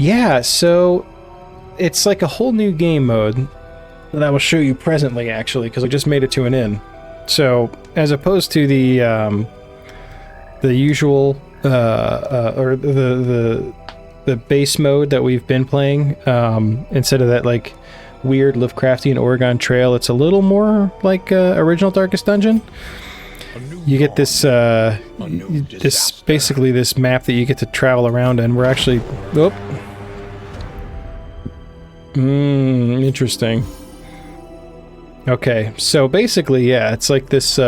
Yeah, so it's like a whole new game mode that I will show you presently, actually, because I just made it to an inn. So, as opposed to the usual or the base mode that we've been playing, instead of that like weird Lovecraftian Oregon Trail, it's a little more like original Darkest Dungeon. You get this basically this map that you get to travel around, and we're actually interesting. Okay, so basically, yeah, it's like this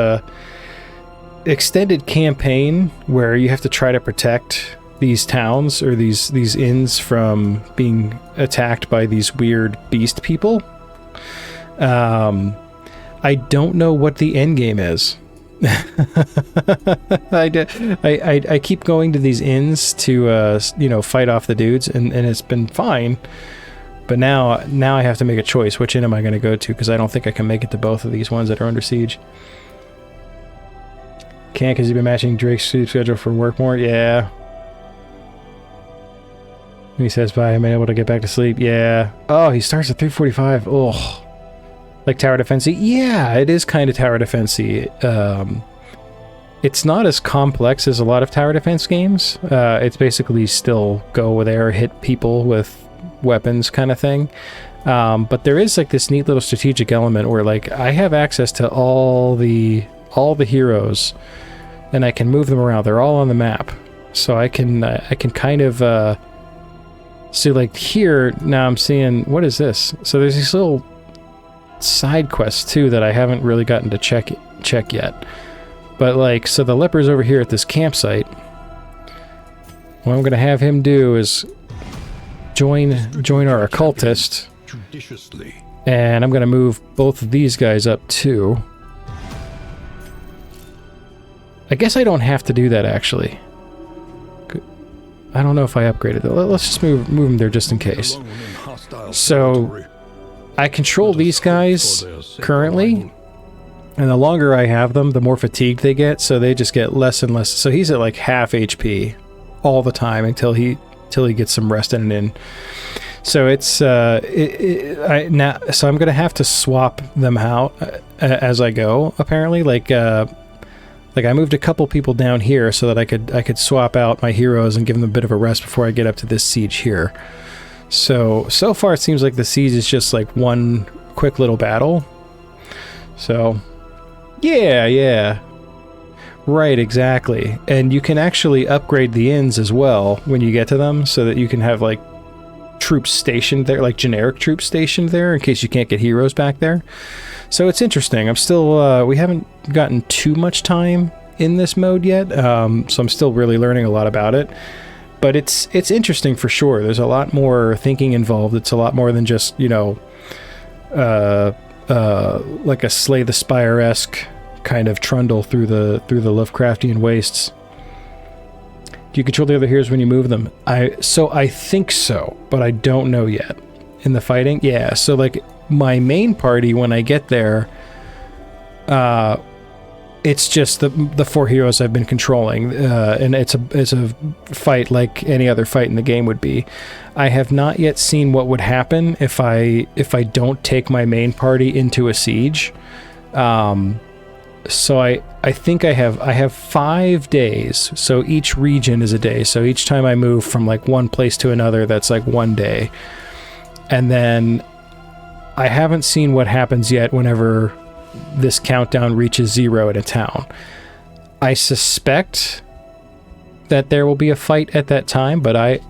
extended campaign where you have to try to protect these towns or these inns from being attacked by these weird beast people. I don't know what the end game is. I keep going to these inns to fight off the dudes, and it's been fine. But now I have to make a choice. Which inn am I going to go to? Because I don't think I can make it to both of these ones that are under siege. Can't because you've been matching Drake's sleep schedule for work more? Yeah. He says, bye, I'm able to get back to sleep. Yeah. Oh, he starts at 3:45. Oh. Like tower defense-y? Yeah, it is kind of tower defense-y. It's not as complex as a lot of tower defense games. It's basically still go there, hit people with weapons kind of thing. But there is like this neat little strategic element where like I have access to all the heroes, and I can move them around. They're all on the map, so I can kind of see like here now. I'm seeing, what is this? So there's these little side quests too that I haven't really gotten to check yet. But like, so the leper's over here at this campsite. What I'm gonna have him do is join our occultist, and I'm gonna move both of these guys up too. I guess I don't have to do that actually. I don't know if I upgraded it. Let's just move them there just in case. So I control these guys currently, and the longer I have them, the more fatigued they get, so they just get less and less. So he's at like half HP all the time until he gets some rest in. So it's so I'm gonna have to swap them out as I go. Apparently, like I moved a couple people down here so that I could swap out my heroes and give them a bit of a rest before I get up to this siege here. So far it seems like the siege is just like one quick little battle. So, yeah. Right, exactly. And you can actually upgrade the inns as well when you get to them, so that you can have like troops stationed there, like generic troops stationed there in case you can't get heroes back there. So it's interesting. I'm still, we haven't gotten too much time in this mode yet, so I'm still really learning a lot about it. But it's interesting for sure. There's a lot more thinking involved. It's a lot more than just, like a Slay the Spire-esque kind of trundle through the Lovecraftian wastes. Do you control the other heroes when you move them? I think so, but I don't know yet. In the fighting? Yeah, so like my main party, when I get there, it's just the four heroes I've been controlling, and it's a fight like any other fight in the game would be. I have not yet seen what would happen if I don't take my main party into a siege. So I think I have 5 days. So each region is a day. So each time I move from like one place to another, that's like 1 day. And then I haven't seen what happens yet whenever this countdown reaches 0 in a town. I suspect that there will be a fight at that time, but I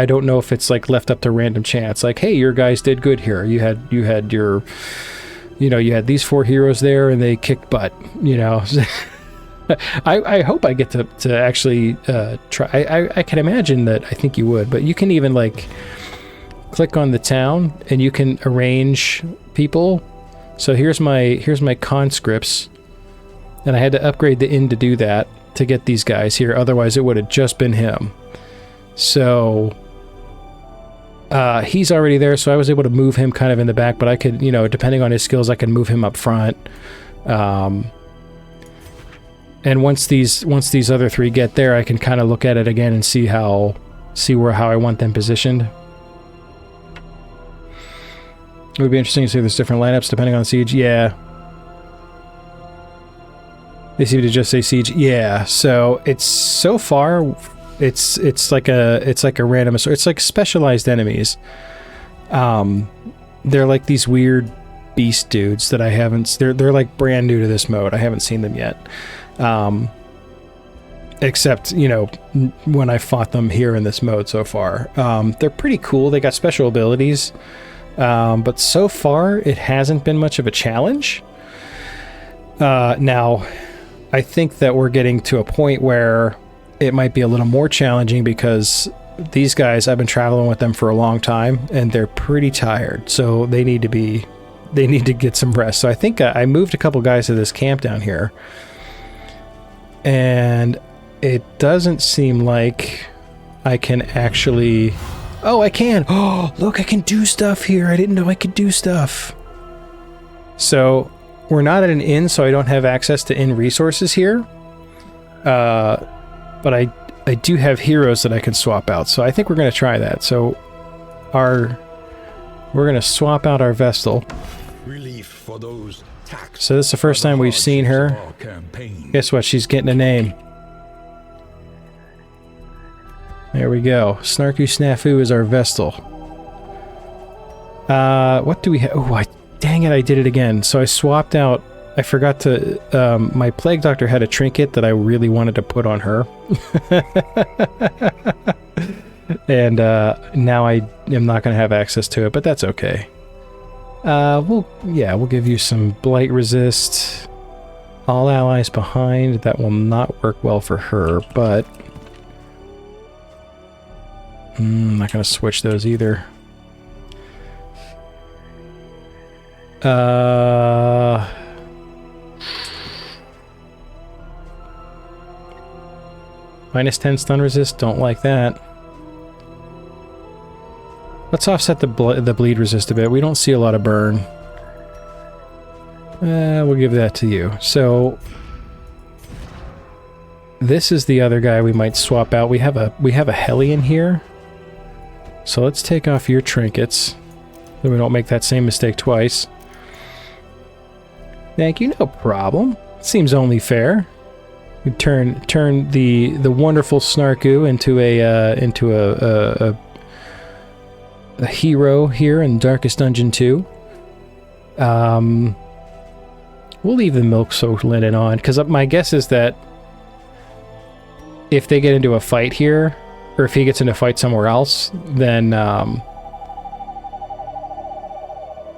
don't know if it's like left up to random chance. Like, hey, your guys did good here. You had your, you had these 4 heroes there and they kicked butt, I hope I get to actually try. I can imagine that. I think you would, but you can even like click on the town and you can arrange people. So here's my conscripts, and I had to upgrade the inn to do that, to get these guys here. Otherwise it would have just been him. So he's already there, so I was able to move him kind of in the back, but I could, depending on his skills, I can move him up front. And once these other 3 get there, I can kind of look at it again and see how I want them positioned. It would be interesting to see if there's different lineups depending on siege. Yeah. They seem to just say siege. Yeah. So it's so far, it's like a random. It's like specialized enemies. They're like these weird beast dudes that I haven't. They're like brand new to this mode. I haven't seen them yet. Except, you know, when I fought them here in this mode so far. They're pretty cool. They got special abilities. But so far, it hasn't been much of a challenge. Now, I think that we're getting to a point where it might be a little more challenging because these guys, I've been traveling with them for a long time, and they're pretty tired. So they need to get some rest. So I think I moved a couple guys to this camp down here. And it doesn't seem like I can actually... Oh, I can! Oh, look, I can do stuff here. I didn't know I could do stuff. So, we're not at an inn, so I don't have access to inn resources here. But I do have heroes that I can swap out, so I think we're going to try that. So, we're going to swap out our Vestal. Relief for those so this is the first time we've seen her. Guess what? She's getting a name. There we go. Snarku Snafu is our Vestal. What do we have? Oh, dang it, I did it again. So I swapped out... I forgot to... my Plague Doctor had a trinket that I really wanted to put on her. And now I am not going to have access to it, but that's okay. We'll give you some Blight Resist. All allies behind. That will not work well for her, but... I'm not going to switch those either. Minus 10 stun resist, don't like that. Let's offset the bleed resist a bit. We don't see a lot of burn. We'll give that to you. So this is the other guy we might swap out. We have a Hellion here. So let's take off your trinkets, so we don't make that same mistake twice. Thank you, no problem. Seems only fair. We turn the wonderful Snarku into a hero here in Darkest Dungeon 2. We'll leave the milk soaked linen on, because my guess is that if they get into a fight here, or if he gets into a fight somewhere else, then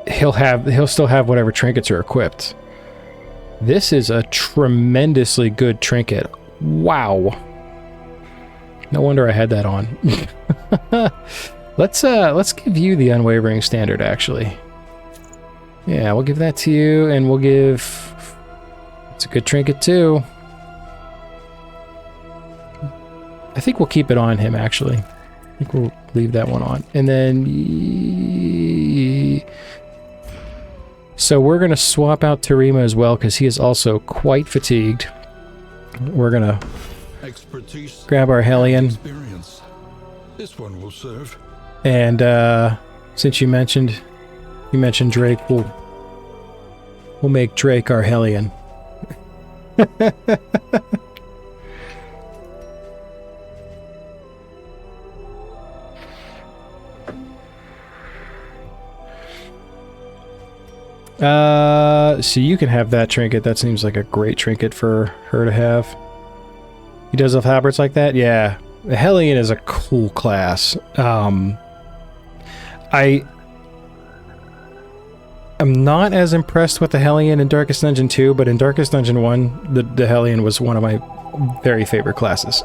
he'll still have whatever trinkets are equipped. This is a tremendously good trinket. Wow. No wonder I had that on. Let's give you the Unwavering Standard, actually. Yeah, we'll give that to you, and we'll give... It's a good trinket, too. I think we'll keep it on him, actually. I think we'll leave that one on. And then... So we're going to swap out Terima as well, because he is also quite fatigued. We're going to grab our Hellion. This one will serve. And since you mentioned Drake, we'll make Drake our Hellion. So you can have that trinket. That seems like a great trinket for her to have. He does have halberds like that? Yeah. The Hellion is a cool class. I'm not as impressed with the Hellion in Darkest Dungeon 2, but in Darkest Dungeon 1, the Hellion was one of my very favorite classes.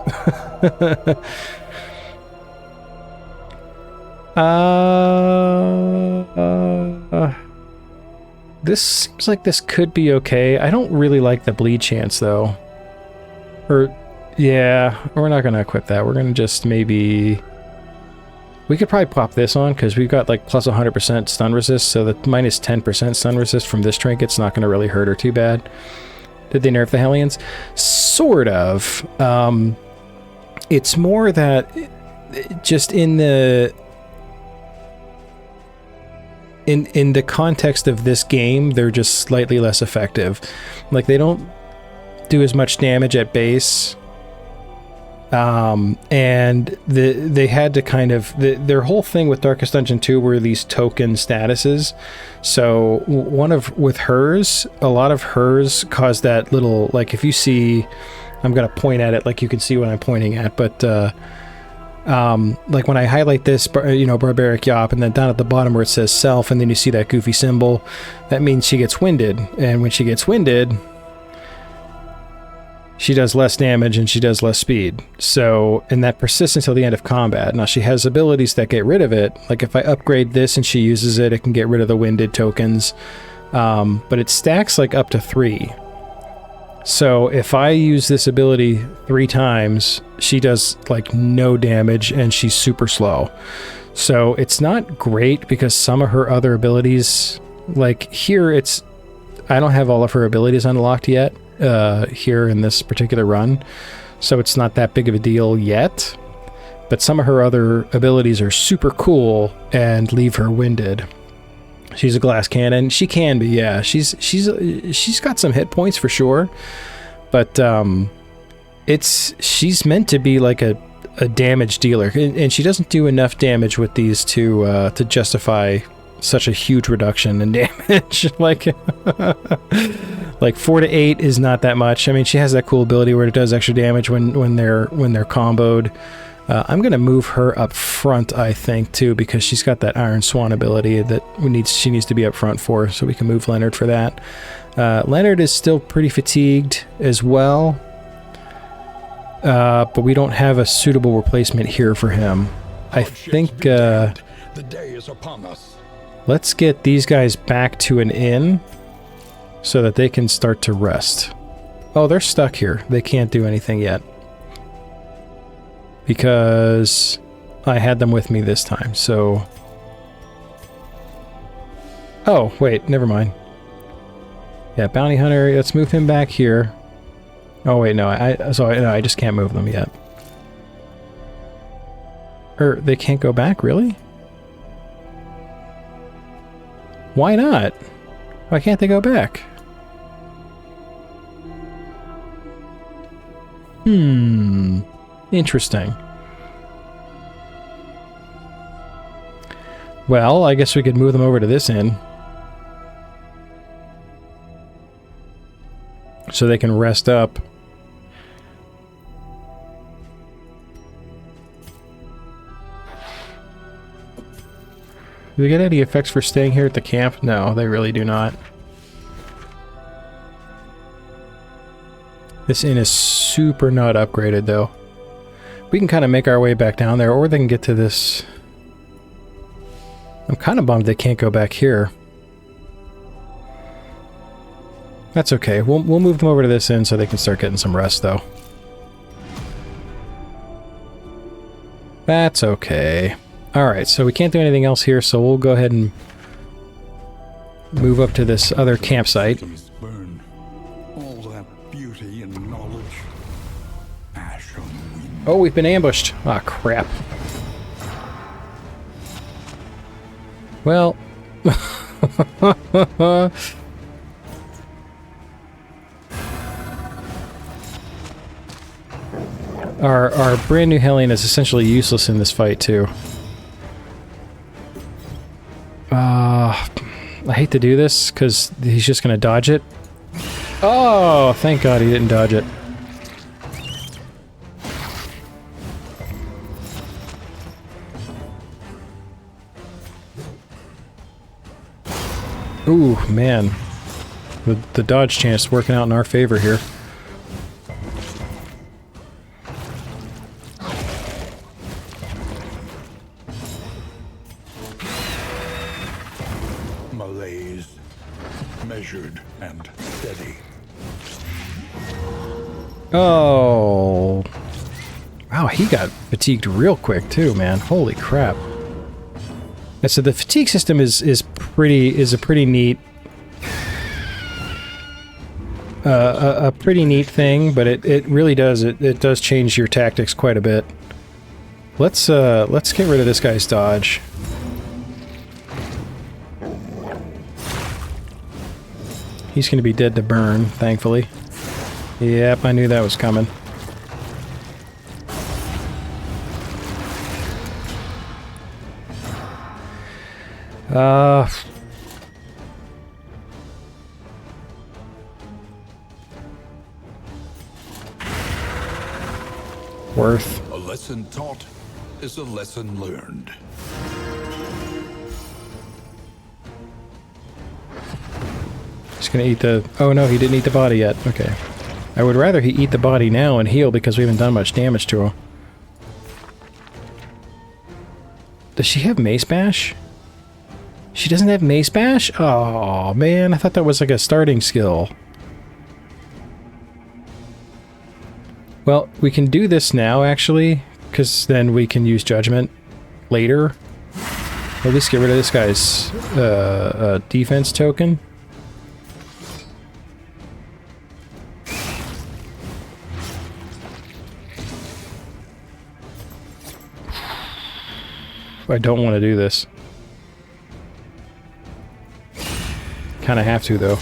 This seems like this could be okay. I don't really like the bleed chance, though. Yeah, we're not going to equip that. We're going to just maybe... We could probably pop this on, because we've got like plus 100% stun resist, so the minus 10% stun resist from this trinket's not going to really hurt her too bad. Did they nerf the Hellions? Sort of. It's more that just in the... in the context of this game, they're just slightly less effective. Like, they don't do as much damage at base. And they had to kind of... their whole thing with Darkest Dungeon 2 were these token statuses. So with hers, a lot of hers caused that little... Like, if you see... I'm going to point at it like you can see what I'm pointing at, but... like when I highlight this, Barbaric Yop, and then down at the bottom where it says self, and then you see that goofy symbol, that means she gets winded. And when she gets winded... she does less damage and she does less speed. So, and that persists until the end of combat. Now, she has abilities that get rid of it. Like, if I upgrade this and she uses it, it can get rid of the winded tokens. But it stacks, like, up to 3. So, if I use this ability 3 times, she does, like, no damage and she's super slow. So, it's not great because some of her other abilities... Like, here it's... I don't have all of her abilities unlocked yet. Here in this particular run, so it's not that big of a deal yet, but some of her other abilities are super cool and leave her winded. She's a glass cannon. She can be, yeah. She's got some hit points for sure, but she's meant to be like a damage dealer, and she doesn't do enough damage with these to justify such a huge reduction in damage. Like 4 to 8 is not that much. I mean, she has that cool ability where it does extra damage when they're comboed. I'm gonna move her up front, I think, too, because she's got that Iron Swan ability that she needs to be up front for, so we can move Leonard for that. Leonard is still pretty fatigued as well, but we don't have a suitable replacement here for him. I think the day is upon us. Let's get these guys back to an inn so that they can start to rest. Oh, they're stuck here. They can't do anything yet. Because I had them with me this time, so... Oh, wait, never mind. Yeah, Bounty Hunter, let's move him back here. Oh, wait, no, I just can't move them yet. They can't go back, really? Why not? Why can't they go back? Interesting. Well, I guess we could move them over to this inn. So they can rest up. Do they get any effects for staying here at the camp? No, they really do not. This inn is super not upgraded, though. We can kind of make our way back down there, or they can get to this... I'm kind of bummed they can't go back here. That's okay. We'll move them over to this inn so they can start getting some rest, though. That's okay. Alright, so we can't do anything else here, so we'll go ahead and move up to this other campsite. Burn. All that beauty and knowledge. Ash on wind. Oh, we've been ambushed. Ah, crap. Well... Our brand new Hellion is essentially useless in this fight, too. I hate to do this, because he's just going to dodge it. Oh, thank God he didn't dodge it. Ooh, man. The dodge chance working out in our favor here. Malaise, measured and steady. Oh. Wow, he got fatigued real quick too, man. Holy crap. And so the fatigue system is a pretty neat a pretty neat thing, but it really does change your tactics quite a bit. Let's get rid of this guy's dodge. He's going to be dead to burn, thankfully. Yep, I knew that was coming. Worth. A lesson taught is a lesson learned. He's gonna eat the... Oh no, he didn't eat the body yet. Okay. I would rather he eat the body now and heal because we haven't done much damage to him. Does she have Mace Bash? She doesn't have Mace Bash? Oh man, I thought that was like a starting skill. Well, we can do this now, actually, because then we can use Judgment later. At least get rid of this guy's defense token. I don't want to do this. Kind of have to, though.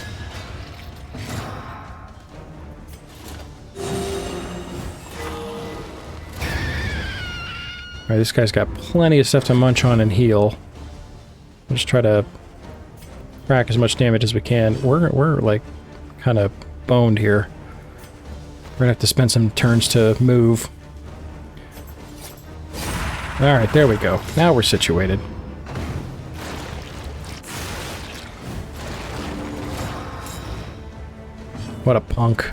Alright, this guy's got plenty of stuff to munch on and heal. We'll just try to rack as much damage as we can. We're like, kind of boned here. We're gonna have to spend some turns to move. Alright, there we go. Now we're situated. What a punk.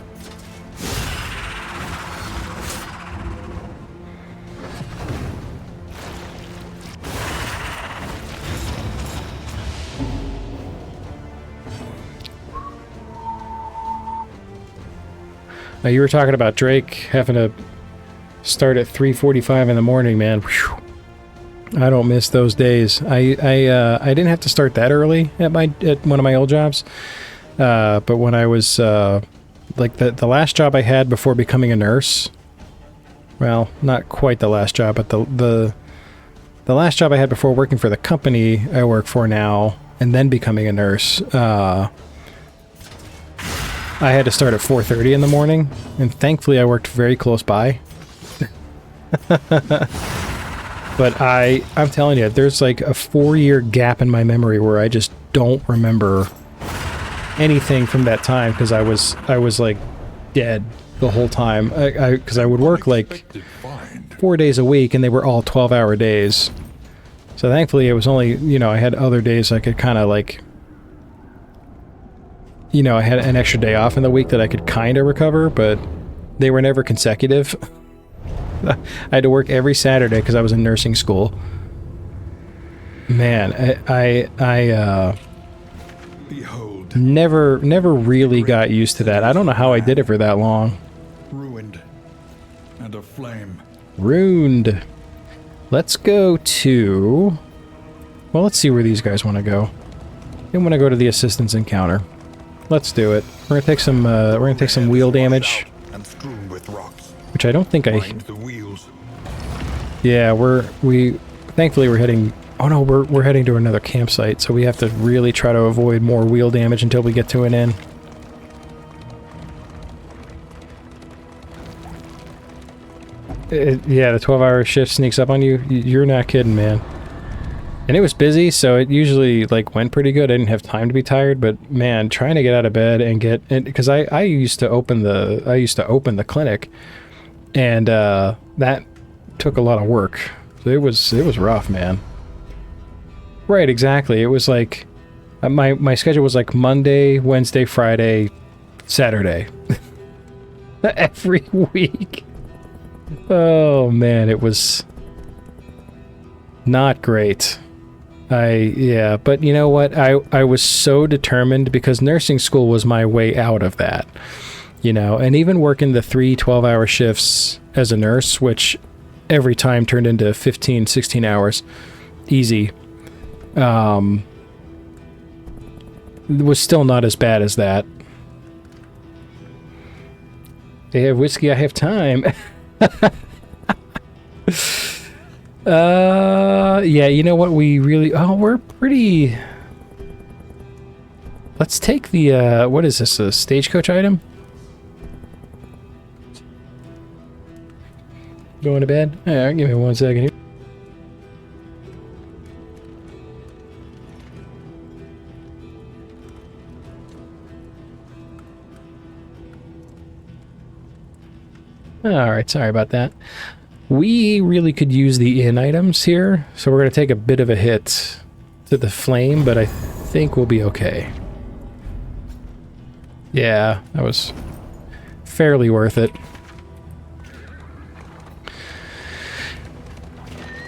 Now you were talking about Drake having to start at 3:45 in the morning, man. Whew. I don't miss those days. I didn't have to start that early at one of my old jobs, but when I was like the last job I had before becoming a nurse. Well, not quite the last job, but the last job I had before working for the company I work for now, and then becoming a nurse. I had to start at 4:30 in the morning, and thankfully I worked very close by. But I'm telling you, there's like a 4-year gap in my memory where I just don't remember anything from that time because I was like dead the whole time. Because I would work like 4 days a week, and they were all 12-hour days. So thankfully it was only, you know, I had other days I could kind of like, you know, I had an extra day off in the week that I could kind of recover, but they were never consecutive. I had to work every Saturday because I was in nursing school. Man, I Behold, never really got used to that. I don't know how I did it for that long. ruined and aflame. Ruined. Let's go to... Well, let's see where these guys want to go. They want to go to the assistance encounter. Let's do it. We're gonna take some wheel damage, And strewn with rocks. which I don't think Mind the wheels. Yeah, thankfully we're heading... Oh no, we're heading to another campsite, so we have to really try to avoid more wheel damage until we get to an inn. Yeah, the 12-hour shift sneaks up on you. You're not kidding, man. And it was busy, so it usually like went pretty good. I didn't have time to be tired, but man, trying to get out of bed and because I used to open the clinic, and that took a lot of work. So it was rough, man. Right, exactly. It was like my schedule was like Monday, Wednesday, Friday, Saturday. Every week. Oh man, it was not great. Yeah, but you know what? I was so determined because nursing school was my way out of that. You know, and even working the 3 12-hour shifts as a nurse, which every time turned into 15, 16 hours, easy, was still not as bad as that. They have whiskey, I have time. Yeah, you know what, we're pretty... let's take the, what is this, a stagecoach item? Going to bed? Alright, give me 1 second here. Alright, sorry about that. We really could use the inn items here, so we're going to take a bit of a hit to the flame, but I think we'll be okay. Yeah, that was fairly worth it.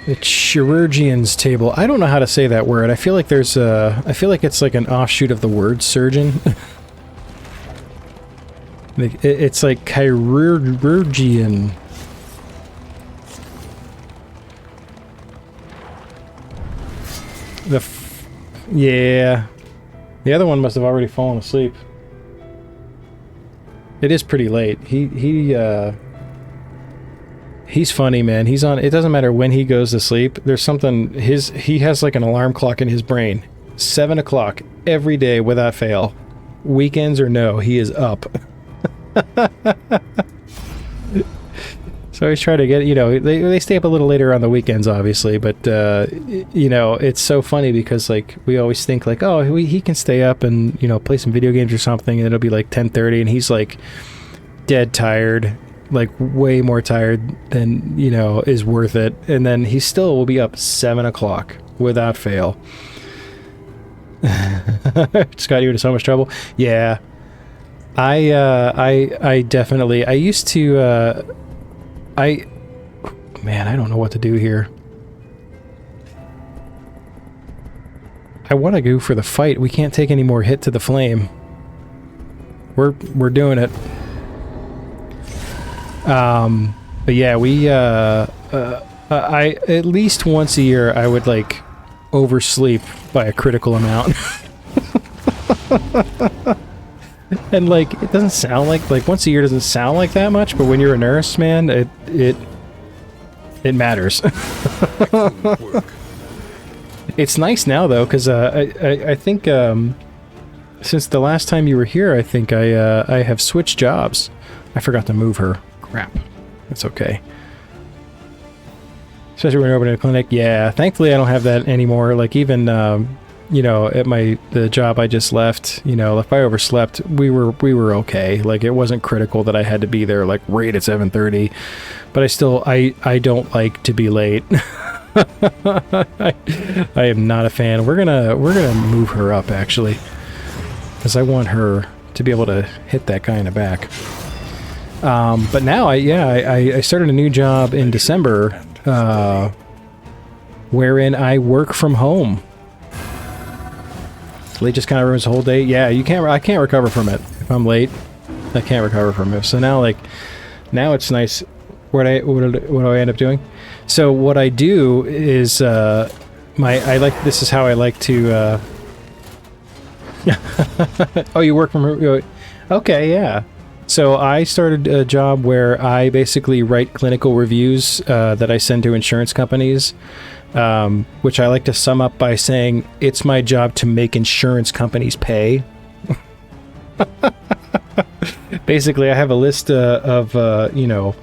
The chirurgeon's table. I don't know how to say that word. I feel like there's a... I feel like it's like an offshoot of the word surgeon. It's like chirurgeon. Yeah. The other one must have already fallen asleep. It is pretty late. He's funny, man. He's on... It doesn't matter when he goes to sleep. There's something... He has like an alarm clock in his brain. 7 o'clock every day without fail. Weekends or no, he is up. So he's trying to get... You know, they stay up a little later on the weekends, obviously. But, you know, it's so funny because, like, we always think, like, oh, he can stay up and, you know, play some video games or something. And it'll be like 10:30 and he's, like, dead tired. Like way more tired than, you know, is worth it, and then he still will be up 7 o'clock without fail. Just got you into so much trouble. Yeah, I definitely, I used to, man, I don't know what to do here. I want to go for the fight. We can't take any more hit to the flame. We're doing it. But yeah, we, I, at least once a year, I would, like, oversleep by a critical amount. And, like, it doesn't sound like, once a year doesn't sound like that much, but when you're a nurse, man, it matters. It's nice now, though, because, I think, since the last time you were here, I think I have switched jobs. I forgot to move her. Crap. That's okay. Especially when we're opening a clinic. Yeah, thankfully I don't have that anymore. Like, even, you know, at the job I just left, you know, if I overslept, we were okay. Like, it wasn't critical that I had to be there, like, right at 7:30. But I still, I don't like to be late. I am not a fan. We're gonna move her up, actually. Because I want her to be able to hit that guy in the back. But now, I started a new job in December, wherein I work from home. Late just kind of ruins the whole day. Yeah, I can't recover from it. If I'm late, I can't recover from it. So now, like, now it's nice. What do I end up doing? So what I do is, this is how I like to, oh, you work from, okay, yeah. So I started a job where I basically write clinical reviews that I send to insurance companies, which I like to sum up by saying it's my job to make insurance companies pay. Basically, I have a list of, you know,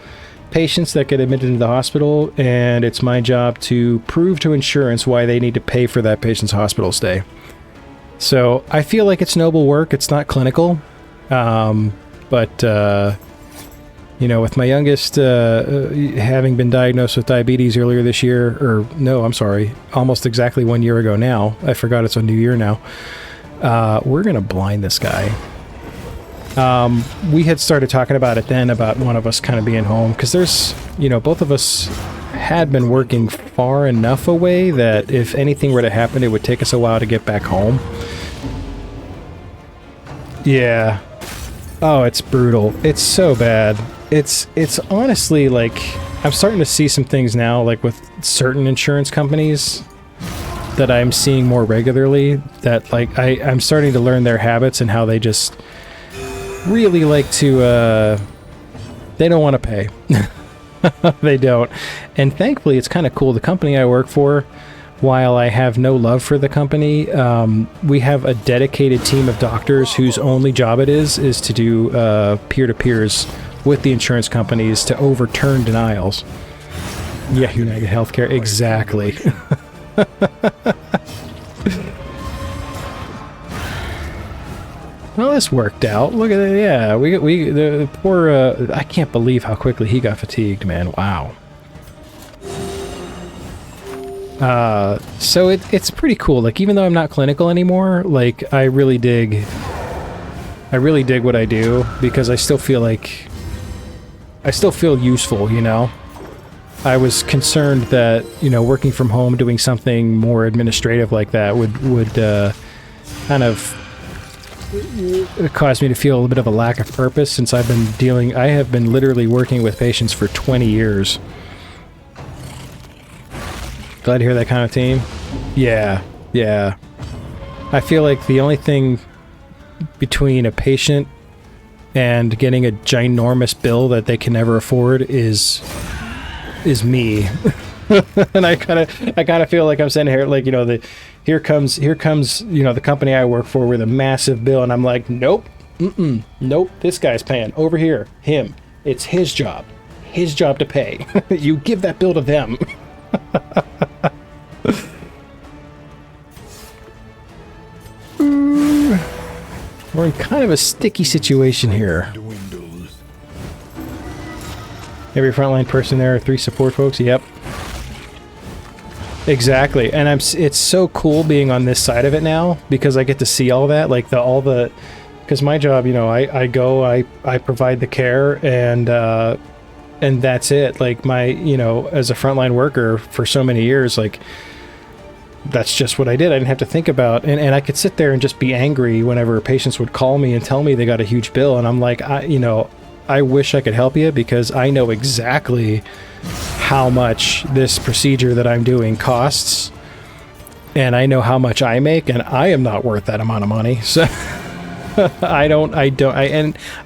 patients that get admitted into the hospital, and it's my job to prove to insurance why they need to pay for that patient's hospital stay. So I feel like it's noble work. It's not clinical. But, you know, with my youngest having been diagnosed with diabetes earlier this year, or no, I'm sorry, almost exactly 1 year ago now. I forgot it's a new year now. We're going to blind this guy. We had started talking about it then, about one of us kind of being home, because there's, you know, both of us had been working far enough away that if anything were to happen, it would take us a while to get back home. Yeah. Oh, it's brutal. It's so bad. It's honestly, like, I'm starting to see some things now, like with certain insurance companies that I'm seeing more regularly, that, like, I'm starting to learn their habits and how they just really like to, they don't want to pay. They don't. And thankfully, it's kind of cool. The company I work for, while I have no love for the company, we have a dedicated team of doctors whose only job it is to do peer-to-peers with the insurance companies to overturn denials. Yeah, United Healthcare, exactly. Well, this worked out. Look at it. Yeah, the poor. I can't believe how quickly he got fatigued, man. Wow. So it's pretty cool. Like, even though I'm not clinical anymore, like, I really dig what I do, because I still feel useful, you know? I was concerned that, you know, working from home, doing something more administrative like that would kind of cause me to feel a little bit of a lack of purpose, since I have been literally working with patients for 20 years. Glad to hear that kind of team. Yeah, yeah. I feel like the only thing between a patient and getting a ginormous bill that they can never afford is me. And I kind of feel like I'm sitting here, like, you know, here comes, you know, the company I work for with a massive bill, and I'm like, nope, nope, this guy's paying over here, him. It's his job to pay. You give that bill to them. We're in kind of a sticky situation here. Every frontline person there are 3 support folks. Yep. Exactly. And it's so cool being on this side of it now, because I get to see all that, like because my job, you know, I provide the care, and that's it. Like, you know, as a frontline worker for so many years, like, that's just what I did. I didn't have to think about, and I could sit there and just be angry whenever patients would call me and tell me they got a huge bill, and I'm like, I wish I could help you, because I know exactly how much this procedure that I'm doing costs, and I know how much I make, and I am not worth that amount of money. So I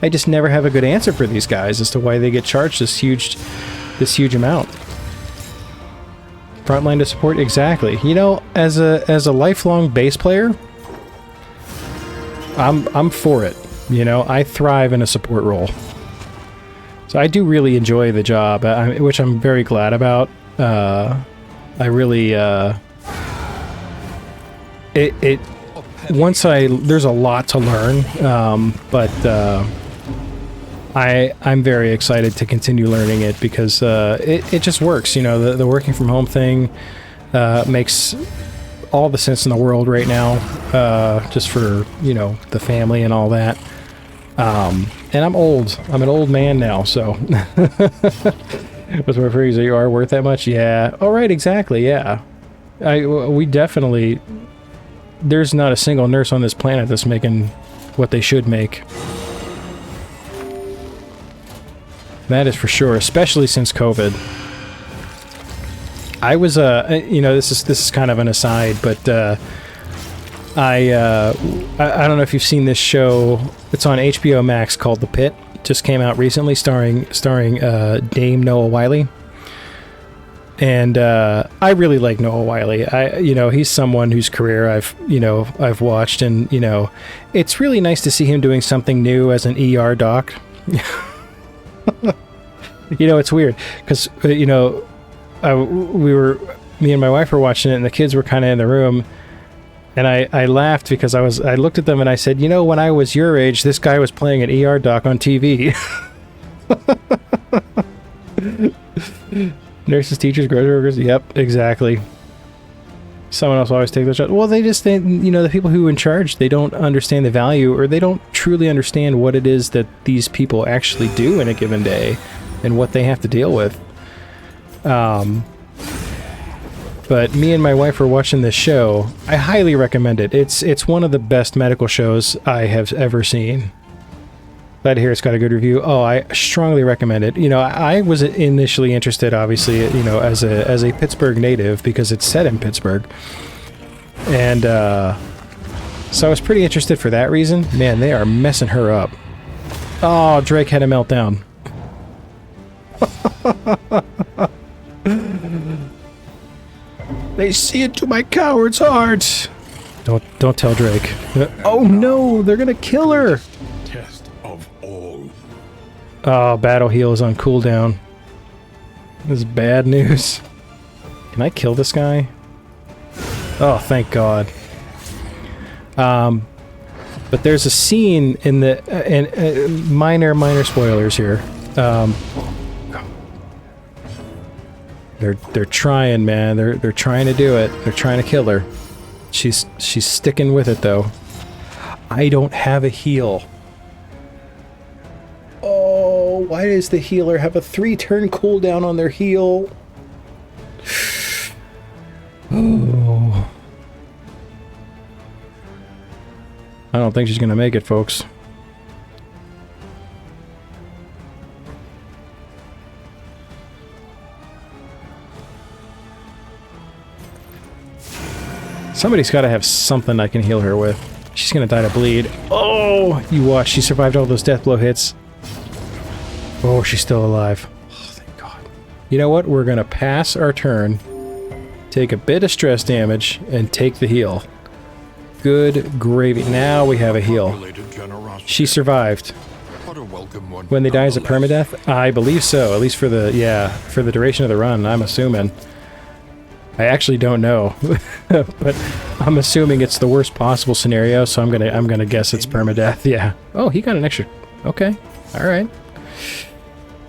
just never have a good answer for these guys as to why they get charged this huge amount. Frontline to support, exactly. You know, as a lifelong bass player, I'm for it. You know, I thrive in a support role. So I do really enjoy the job, which I'm very glad about. I really, there's a lot to learn, but I'm very excited to continue learning it, because it just works. You know, the working from home thing makes all the sense in the world right now, just for, you know, the family and all that. And I'm old. I'm an old man now, so. Was my phrase, you are worth that much? Yeah. All right, exactly, yeah. We definitely... There's not a single nurse on this planet that's making what they should make. That is for sure, especially since COVID. I was, you know, this is kind of an aside, but I don't know if you've seen this show. It's on HBO Max called The Pit. Just came out recently, starring Dame Noah Wyle. And I really like Noah Wyle. You know, he's someone whose career I've watched, and, you know, it's really nice to see him doing something new as an ER doc. You know, it's weird, because, you know, me and my wife were watching it, and the kids were kind of in the room, and I laughed, because I looked at them and I said, you know, when I was your age, this guy was playing an ER doc on TV. Nurses, teachers, grocery workers. Yep, exactly. Someone else will always take those shots. Well, you know, the people who are in charge, they don't understand the value, or they don't truly understand what it is that these people actually do in a given day, and what they have to deal with. But me and my wife were watching this show. I highly recommend it. It's one of the best medical shows I have ever seen. Glad to hear it's got a good review. Oh, I strongly recommend it. You know, I was initially interested, obviously, you know, as a Pittsburgh native, because it's set in Pittsburgh. And so I was pretty interested for that reason. Man, they are messing her up. Oh, Drake had a meltdown. They see into my coward's heart. Don't tell Drake. Oh no, they're gonna kill her. Test of all. Oh, battle heal is on cooldown. This is bad news. Can I kill this guy? Oh, thank God. But there's a scene in the and minor spoilers here. They're trying, man. They're trying to do it. They're trying to kill her. She's sticking with it though. I don't have a heal. Oh, why does the healer have a 3-turn cooldown on their heal? Oh. I don't think she's gonna make it, folks. Somebody's gotta have something I can heal her with. She's gonna die to bleed. Oh, you watch. She survived all those death blow hits. Oh, she's still alive. Oh, thank God. You know what? We're gonna pass our turn, take a bit of stress damage, and take the heal. Good gravy. Now we have a heal. She survived. When they die as a permadeath? I believe so, at least for the duration of the run, I'm assuming. I actually don't know, but I'm assuming it's the worst possible scenario, so I'm gonna guess it's permadeath. Yeah. Oh, he got an extra. Okay. All right.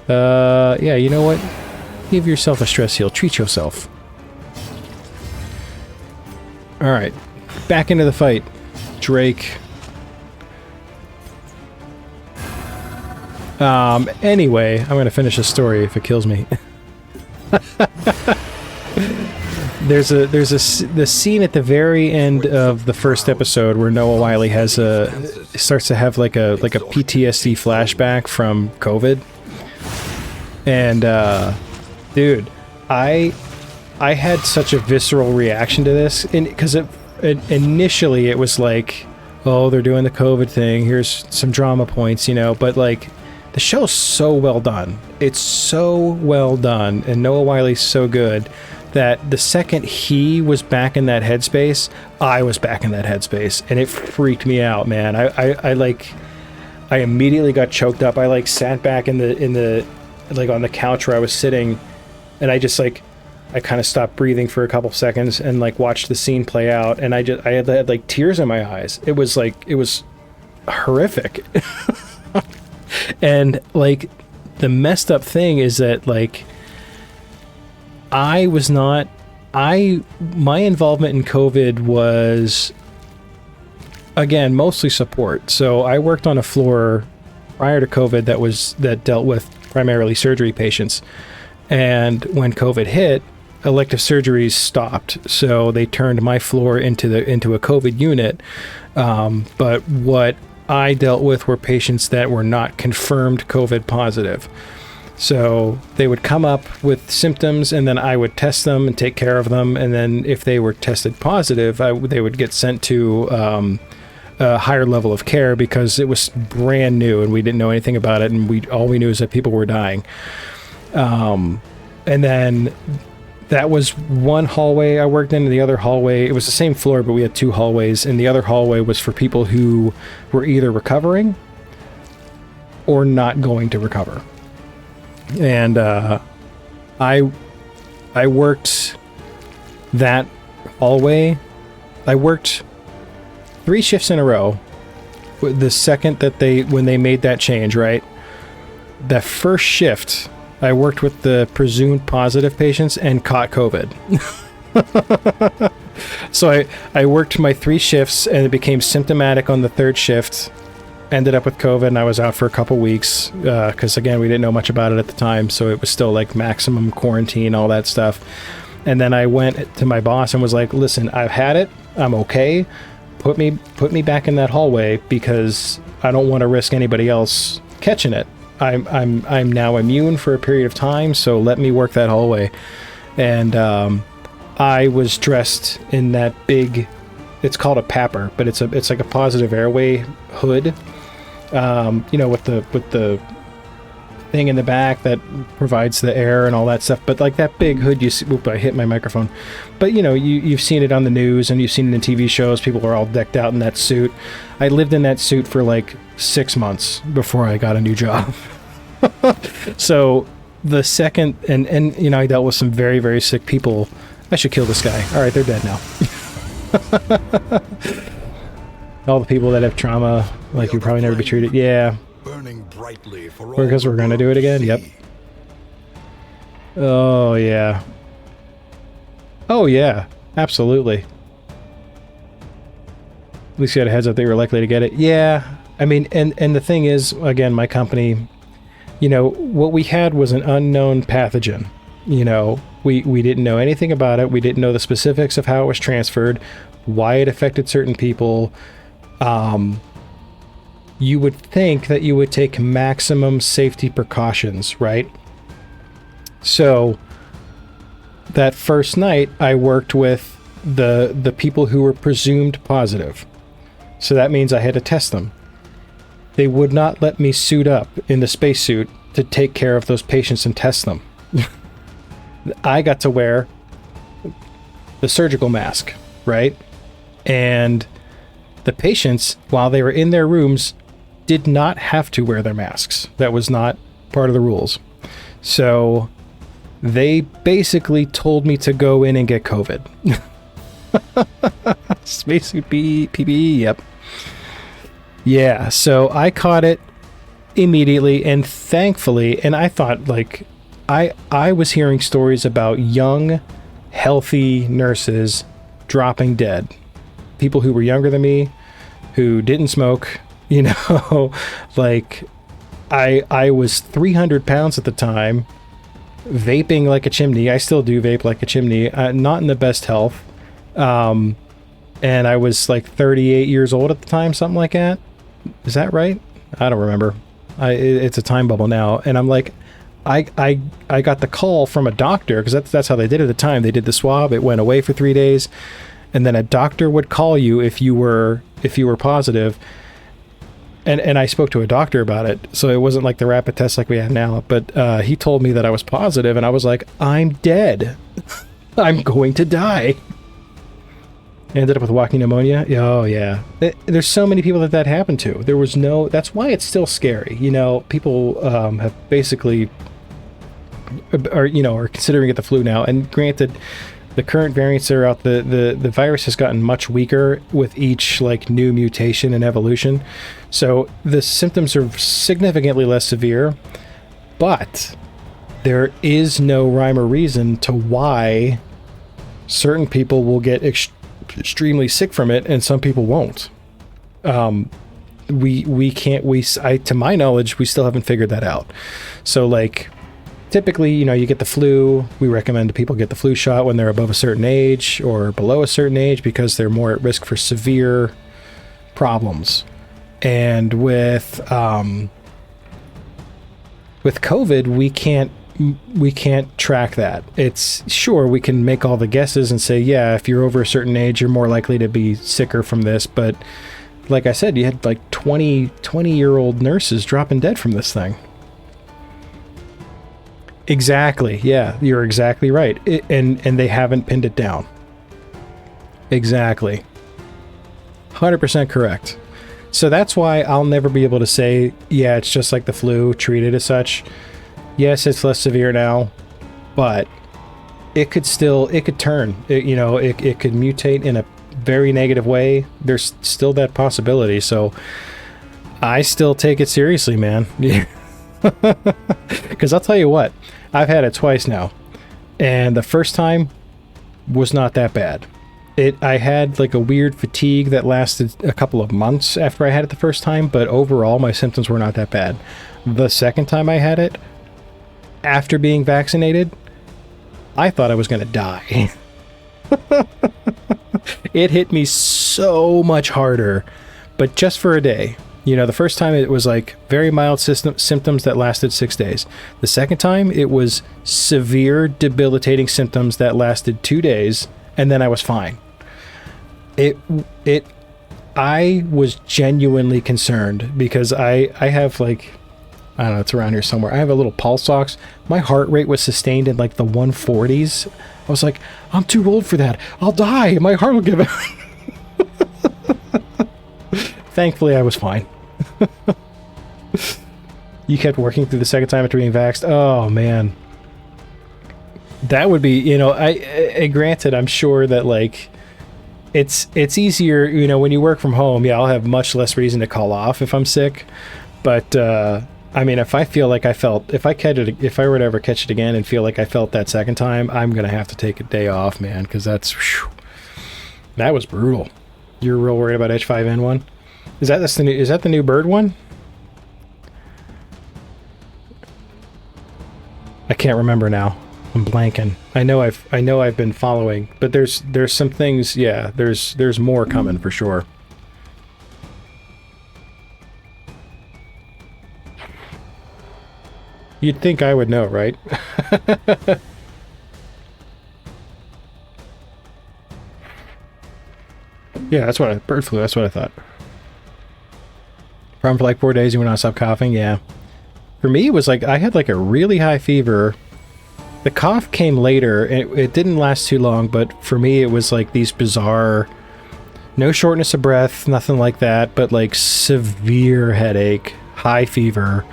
Yeah. You know what? Give yourself a stress heal. Treat yourself. All right. Back into the fight. Drake. Anyway, I'm gonna finish the story if it kills me. There's the scene at the very end of the first episode where Noah Wyle starts to have like a PTSD flashback from COVID. And dude, I had such a visceral reaction to this, because initially it was like, oh, they're doing the COVID thing, here's some drama points, you know, but like the show's so well done. It's so well done, and Noah Wile's so good that the second he was back in that headspace, I was back in that headspace, and it freaked me out, man. I immediately got choked up. I like sat back in the like on the couch where I was sitting, and I just like I kind of stopped breathing for a couple seconds and like watched the scene play out, and I had like tears in my eyes. It was horrific. And like the messed up thing is that like my involvement in COVID was, again, mostly support. So I worked on a floor prior to COVID that dealt with primarily surgery patients. And when COVID hit, elective surgeries stopped. So they turned my floor into a COVID unit. But what I dealt with were patients that were not confirmed COVID positive. So they would come up with symptoms, and then I would test them and take care of them. And then if they were tested positive, they would get sent to a higher level of care because it was brand new and we didn't know anything about it. And all we knew is that people were dying. And then that was one hallway I worked in, and the other hallway, it was the same floor, but we had two hallways, and the other hallway was for people who were either recovering or not going to recover. And I worked that hallway. I worked 3 shifts in a row. The second that when they made that change, right? That first shift, I worked with the presumed positive patients and caught COVID. So I worked my 3 shifts, and it became symptomatic on the 3rd shift. Ended up with COVID, and I was out for a couple weeks because, again, we didn't know much about it at the time, so it was still like maximum quarantine, all that stuff. And then I went to my boss and was like, listen, I've had it. I'm okay. Put me back in that hallway because I don't want to risk anybody else catching it. I'm now immune for a period of time, so let me work that hallway. And I was dressed in that big, it's called a PAPR, but it's like a positive airway hood. You know, with the thing in the back that provides the air and all that stuff. But like that big hood you see, oop, I hit my microphone. But you know, you've seen it on the news and you've seen it in TV shows. People are all decked out in that suit. I lived in that suit for like 6 months before I got a new job. So the second, and you know, I dealt with some very, very sick people. I should kill this guy. All right, they're dead now. All the people that have trauma, like you probably never be treated. Yeah. Burning brightly for all Because we're gonna do it again. Yep. Oh yeah. Oh yeah. Absolutely. At least you had a heads up they were likely to get it. Yeah. I mean, and the thing is, again, my company, you know, what we had was an unknown pathogen. You know, we didn't know anything about it. We didn't know the specifics of how it was transferred, why it affected certain people. You would think that you would take maximum safety precautions, right? So that first night I worked with the people who were presumed positive. So that means I had to test them. They would not let me suit up in the spacesuit to take care of those patients and test them. I got to wear the surgical mask, right? And the patients, while they were in their rooms, did not have to wear their masks. That was not part of the rules. So they basically told me to go in and get COVID. Spacesuit PPE, yep. Yeah, so I caught it immediately, and thankfully, and I thought, like, I was hearing stories about young, healthy nurses dropping dead. People who were younger than me, who didn't smoke, you know, like I was 300 pounds at the time, vaping like a chimney. I still do vape like a chimney, not in the best health. And I was like 38 years old at the time, something like that. Is that right? I don't remember. It's a time bubble now. And I'm like, I got the call from a doctor, because that's how they did it at the time. They did the swab. It went away for 3 days. And then a doctor would call you if you were positive. And I spoke to a doctor about it, so it wasn't like the rapid test like we have now. But he told me that I was positive, and I was like, I'm dead. I'm going to die. I ended up with walking pneumonia. Oh, yeah. There's so many people that happened to. There was no... That's why it's still scary. You know, people have basically... are considering it the flu now. And granted, the current variants that are out, the virus has gotten much weaker with each like new mutation and evolution. So the symptoms are significantly less severe, but there is no rhyme or reason to why certain people will get extremely sick from it and some people won't. To my knowledge, we still haven't figured that out. So like, typically, you know, you get the flu. We recommend people get the flu shot when they're above a certain age or below a certain age because they're more at risk for severe problems. And with COVID, we can't track that. It's sure we can make all the guesses and say, yeah, if you're over a certain age, you're more likely to be sicker from this. But like I said, you had like 20-year-old nurses dropping dead from this thing. Exactly. Yeah, you're exactly right. And they haven't pinned it down. Exactly. 100% correct. So that's why I'll never be able to say, yeah, it's just like the flu, treat it as such. Yes, it's less severe now, but it could turn. It could mutate in a very negative way. There's still that possibility. So I still take it seriously, man. Because I'll tell you what, I've had it twice now, and the first time was not that bad. I had like a weird fatigue that lasted a couple of months after I had it the first time, but overall my symptoms were not that bad. The second time I had it, after being vaccinated, I thought I was going to die. It hit me so much harder, but just for a day. You know, the first time it was like very mild symptoms that lasted 6 days. The second time it was severe, debilitating symptoms that lasted 2 days, and then I was fine. I was genuinely concerned because I have like I don't know, it's around here somewhere. I have a little pulse ox. My heart rate was sustained in like the 140s. I was like, I'm too old for that. I'll die. My heart will give out. Thankfully, I was fine. You kept working through the second time after being vaxxed. Oh, man. That would be, you know, I granted, I'm sure that, like, it's easier, you know, when you work from home. Yeah, I'll have much less reason to call off if I'm sick. But, I mean, if I feel like I felt, if I were to ever catch it again and feel like I felt that second time, I'm going to have to take a day off, man, because that was brutal. You're real worried about H5N1? Is that the new bird one? I can't remember now. I'm blanking. I know I've been following, but there's some things, yeah, there's more coming for sure. You'd think I would know, right? Yeah, bird flu, that's what I thought. Problem for like 4 days, you would not stop coughing, yeah. For me, it was like, I had like a really high fever. The cough came later, it didn't last too long, but for me, it was like these bizarre, no shortness of breath, nothing like that, but like severe headache, high fever,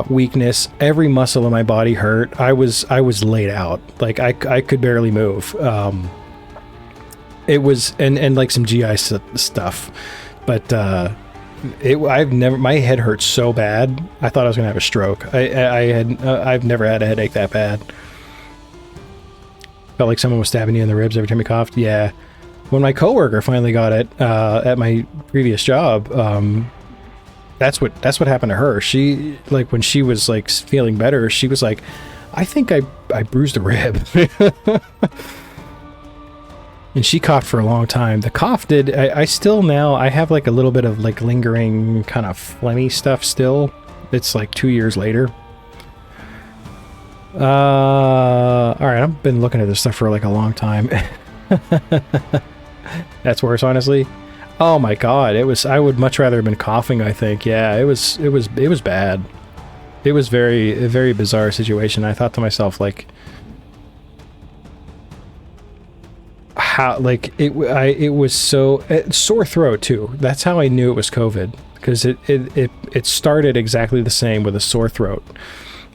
weakness, every muscle in my body hurt. I was laid out. Like I could barely move. It was, and like some GI stuff, but my head hurt so bad. I thought I was gonna have a stroke. I've never had a headache that bad. Felt like someone was stabbing you in the ribs every time you coughed. Yeah. When my coworker finally got it at my previous job, that's what happened to her. She, like, when she was like feeling better, she was like, I think I bruised a rib. And she coughed for a long time. The cough did, I still now, I have like a little bit of like lingering kind of phlegmy stuff still. It's like 2 years later. Alright, I've been looking at this stuff for like a long time. That's worse, honestly. Oh my god, I would much rather have been coughing, I think. Yeah, it was bad. It was a very bizarre situation. I thought to myself, like, how, like, it was so sore throat too. That's how I knew it was COVID, because it started exactly the same with a sore throat.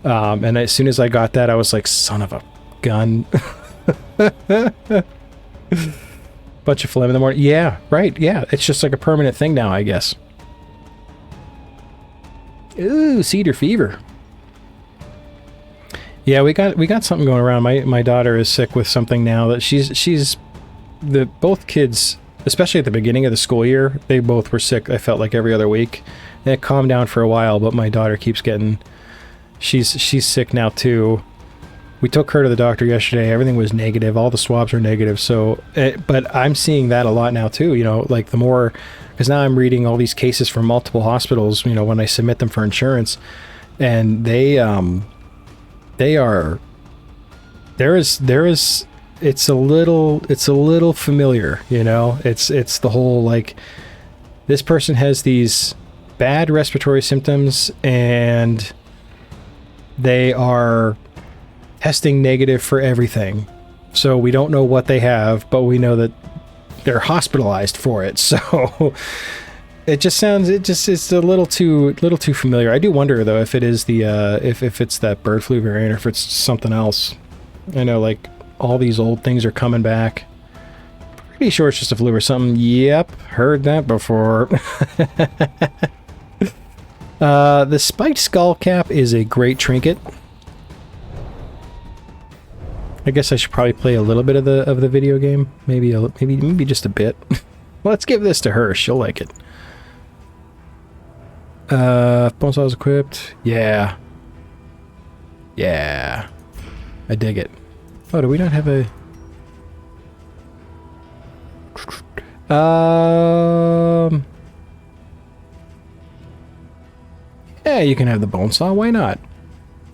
And as soon as I got that, I was like, son of a gun. Bunch of phlegm in the morning. Yeah, right. Yeah, it's just like a permanent thing now, I guess. Ooh, cedar fever. Yeah, we got something going around. My daughter is sick with something now that she's both kids, especially at the beginning of the school year, they both were sick. I felt like every other week. And it calmed down for a while, but my daughter keeps getting, she's sick now too. We took her to the doctor yesterday. Everything was negative. All the swabs are negative. So, but I'm seeing that a lot now too. You know, like the more, because now I'm reading all these cases from multiple hospitals, you know, when I submit them for insurance, and there is, it's a little familiar, you know. It's the whole, like, this person has these bad respiratory symptoms and they are testing negative for everything. So we don't know what they have, but we know that they're hospitalized for it. So it's a little too familiar. I do wonder though if it is the if it's that bird flu variant or if it's something else. I know, like, all these old things are coming back. Pretty sure it's just a flu or something. Yep, heard that before. The spiked skull cap is a great trinket. I guess I should probably play a little bit of the video game. Maybe just a bit. Let's give this to her. She'll like it. Bone saw is equipped. Yeah. Yeah. I dig it. Oh, do we not have a... Yeah, you can have the bone saw. Why not?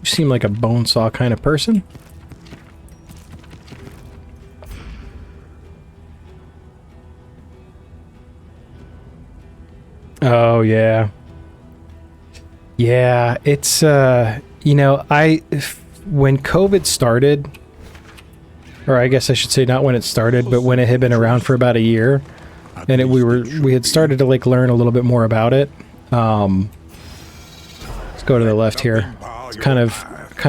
You seem like a bone saw kind of person. Oh, yeah. Yeah, it's, you know, when COVID started, or I guess I should say not when it started, but when it had been around for about a year, and we had started to like learn a little bit more about it. Let's go to the left here. It's kind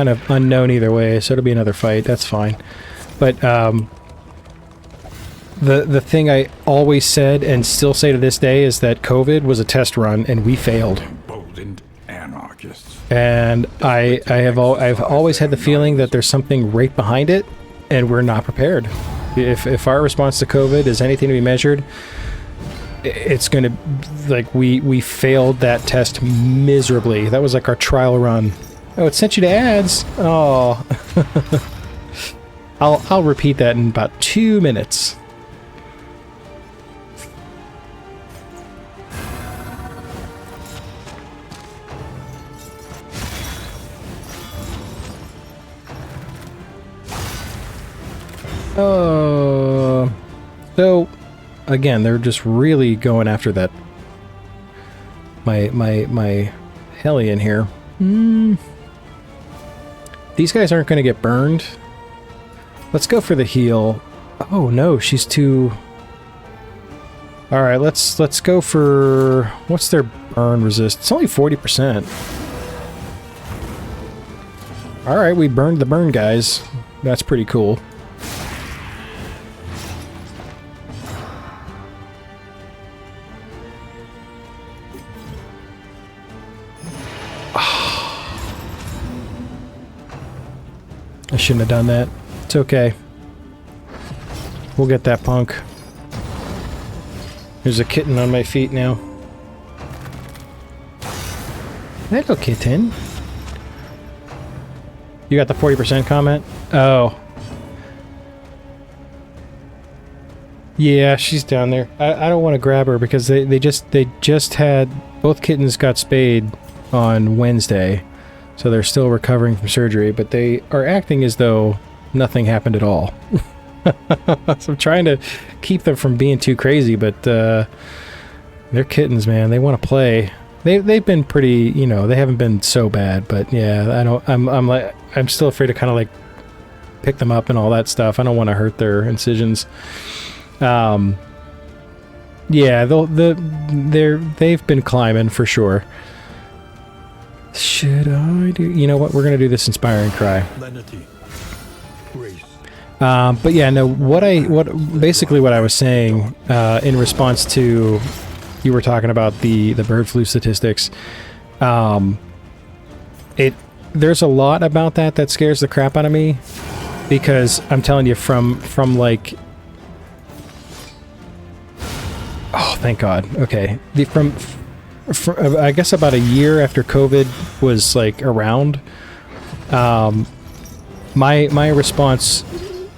of unknown either way, so it'll be another fight. That's fine. But the thing I always said and still say to this day is that COVID was a test run and we failed. And I've always had the feeling that there's something right behind it, and we're not prepared. If our response to COVID is anything to be measured, it's going to, like, we failed that test miserably. That was like our trial run. Oh, it sent you to ads. Oh, I'll repeat that in about 2 minutes. So again, they're just really going after that. My Hellion here. These guys aren't going to get burned. Let's go for the heal. Oh no, she's too. All right, let's go for, what's their burn resist? It's only 40%. All right, we burned the burn guys. That's pretty cool. I shouldn't have done that. It's okay. We'll get that punk. There's a kitten on my feet now. Hello, kitten. You got the 40% comment? Oh. Yeah, she's down there. I don't want to grab her because they just had, both kittens got spayed on Wednesday. So they're still recovering from surgery, but they are acting as though nothing happened at all. So I'm trying to keep them from being too crazy, but they're kittens, man. They want to play. They've been pretty, you know, they haven't been so bad, but yeah, I'm still afraid to kind of like pick them up and all that stuff. I don't want to hurt their incisions. Yeah, they've been climbing for sure. Should I do? You know what? We're gonna do this inspiring cry. But yeah, no. Basically what I was saying in response to you were talking about the bird flu statistics. There's a lot about that scares the crap out of me, because I'm telling you from like. Oh, thank God. Okay, from I guess about a year after COVID was like around, my response,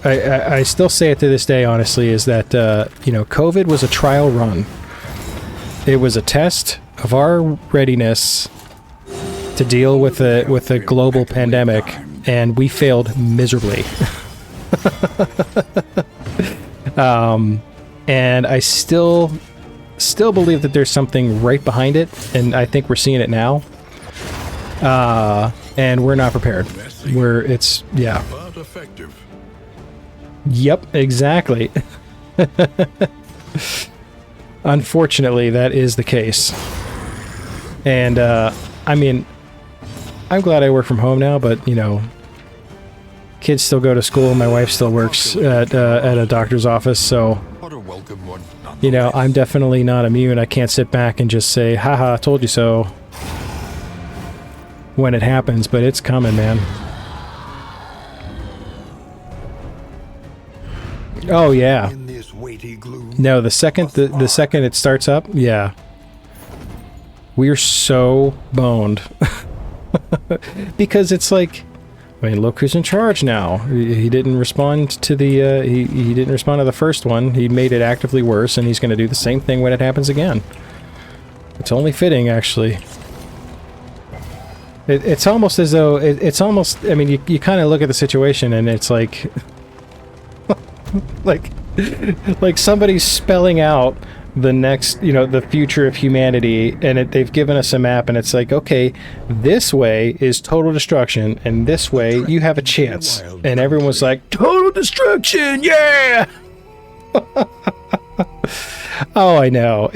I still say it to this day, honestly, is that you know, COVID was a trial run. It was a test of our readiness to deal with a global pandemic, and we failed miserably. And I still believe that there's something right behind it, and I think we're seeing it now. And we're not prepared. Yeah. But effective. Yep, exactly. Unfortunately, that is the case. And, I mean, I'm glad I work from home now, but, you know, kids still go to school, my wife still works at a doctor's office, so, you know, I'm definitely not immune. I can't sit back and just say, haha, told you so, when it happens, but it's coming, man. Oh, yeah. No, the second it starts up, yeah. We're so boned. Because it's like, I mean, look who's in charge now. He didn't respond to the, he didn't respond to the first one. He made it actively worse, and he's going to do the same thing when it happens again. It's only fitting, actually. It's almost as though, it's almost, I mean, you kind of look at the situation, and it's like, like somebody's spelling out the next, the future of humanity, and they've given us a map, and it's like, okay, this way is total destruction, and this way you have a chance. And everyone was like, total destruction, yeah! Oh, I know.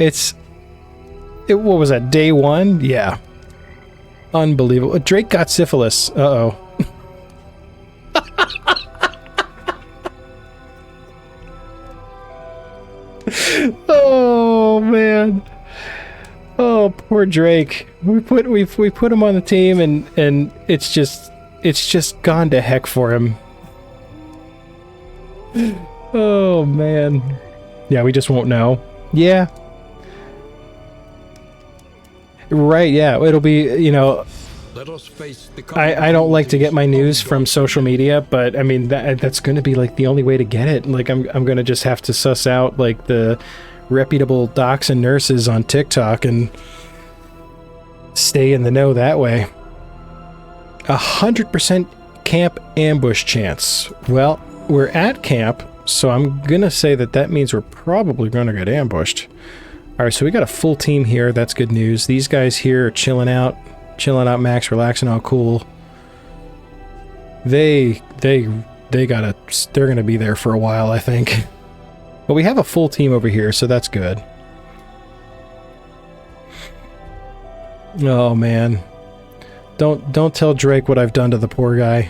What was that, day one? Yeah. Unbelievable. Drake got syphilis. Uh-oh. Oh man. Oh, poor Drake. We put him on the team, and it's just gone to heck for him. Oh man. Yeah, we just won't know. Yeah. Right, yeah. It'll be, Let us face the I don't like to get my news from social media, but I mean that's going to be like the only way to get it. Like I'm going to just have to suss out like the reputable docs and nurses on TikTok and stay in the know that way. 100% camp ambush chance. Well, we're at camp, so I'm going to say that means we're probably going to get ambushed. All right, so we got a full team here. That's good news. These guys here are chilling out max, relaxing, all cool. They're gonna be there for a while, I think. But we have a full team over here, so that's good. Oh man. Don't tell Drake what I've done to the poor guy.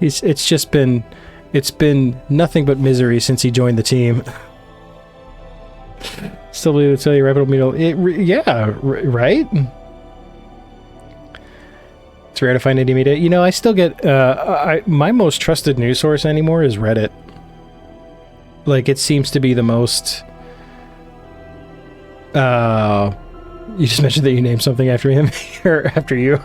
It's been nothing but misery since he joined the team. Still believe to tell you reputable media. Yeah, right? It's rare to find any media. I still get my most trusted news source anymore is Reddit. Like, it seems to be the most you just mentioned that you named something after him or after you.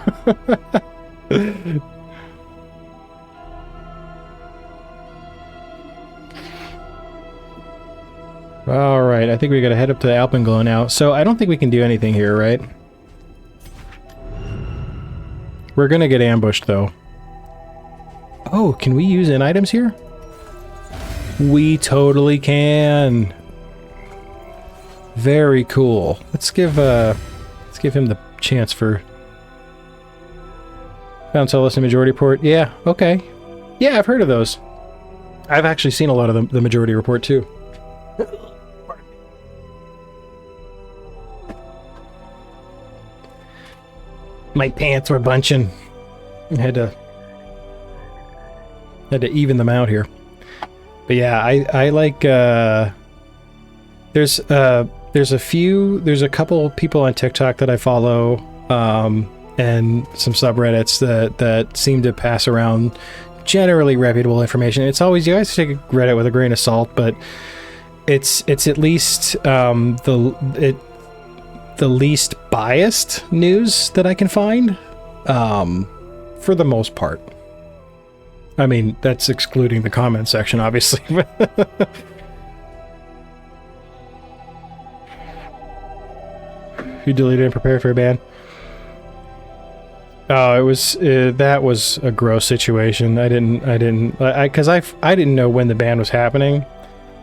Alright, I think we gotta head up to the Alpenglow now. So I don't think we can do anything here, right? We're gonna get ambushed, though. Oh, can we use in items here? We totally can. Very cool. Let's give him the chance for... Found solace in Majority Report. Yeah, okay. Yeah, I've heard of those. I've actually seen a lot of the Majority Report, too. My pants were bunching. I had to even them out here. But yeah, I like there's a couple people on TikTok that I follow, and some subreddits that seem to pass around generally reputable information. It's always, you guys take Reddit with a grain of salt, but it's at least the least biased news that I can find, for the most part. I mean, that's excluding the comment section, obviously. You deleted and prepared for a ban? Oh, it was that was a gross situation. I didn't know when the ban was happening.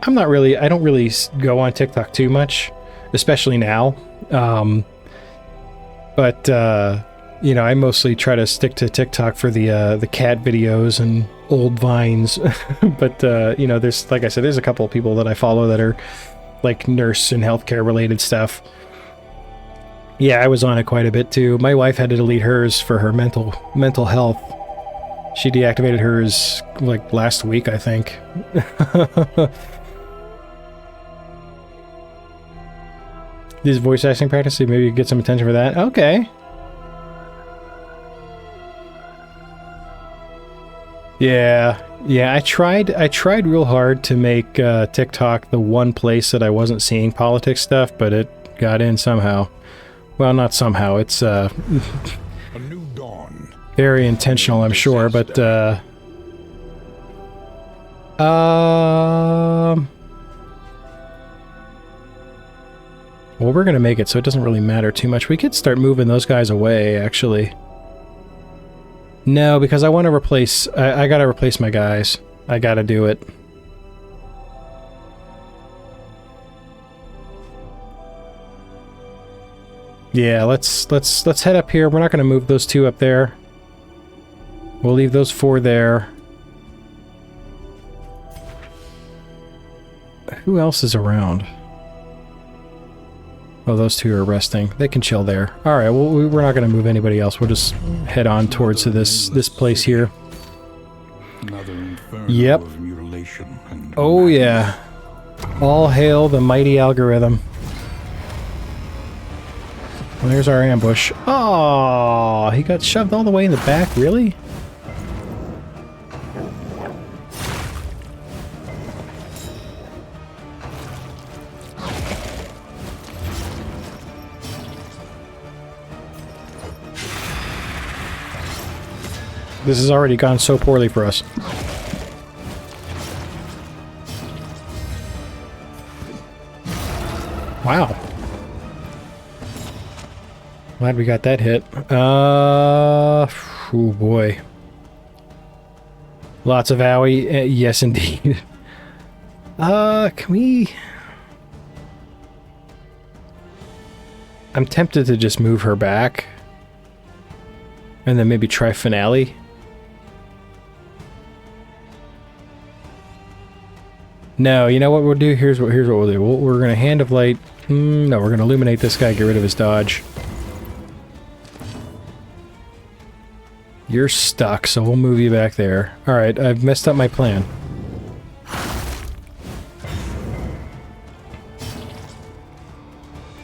I don't really go on TikTok too much, especially now. I mostly try to stick to TikTok for the cat videos and old vines. But there's, like I said, there's a couple of people that I follow that are like nurse and healthcare related stuff. Yeah, I was on it quite a bit too. My wife had to delete hers for her mental health. She deactivated hers like last week, I think. This voice acting practice, so maybe you get some attention for that. Okay. Yeah, I tried real hard to make TikTok the one place that I wasn't seeing politics stuff, but it got in somehow. Well, not somehow. It's a new dawn. Very intentional, I'm sure, but well, we're gonna make it so it doesn't really matter too much. We could start moving those guys away, actually. No, because I want to replace... I gotta replace my guys. I gotta do it. Yeah, let's head up here. We're not going to move those 2 up there. We'll leave those 4 there. Who else is around? Oh, those 2 are resting. They can chill there. All right, well, we're not going to move anybody else. We'll just head on towards this place here. Another inferno Yep. of mutilation and Oh yeah. All hail the mighty algorithm. Well, there's our ambush. Oh, he got shoved all the way in the back, really? This has already gone so poorly for us. Wow. Glad we got that hit. Oh boy. Lots of owie. Yes, indeed. Can we... I'm tempted to just move her back. And then maybe try finale. No, you know what we'll do? Here's what we'll do. We're gonna Hand of Light. No, we're gonna illuminate this guy, get rid of his dodge. You're stuck, so we'll move you back there. Alright, I've messed up my plan.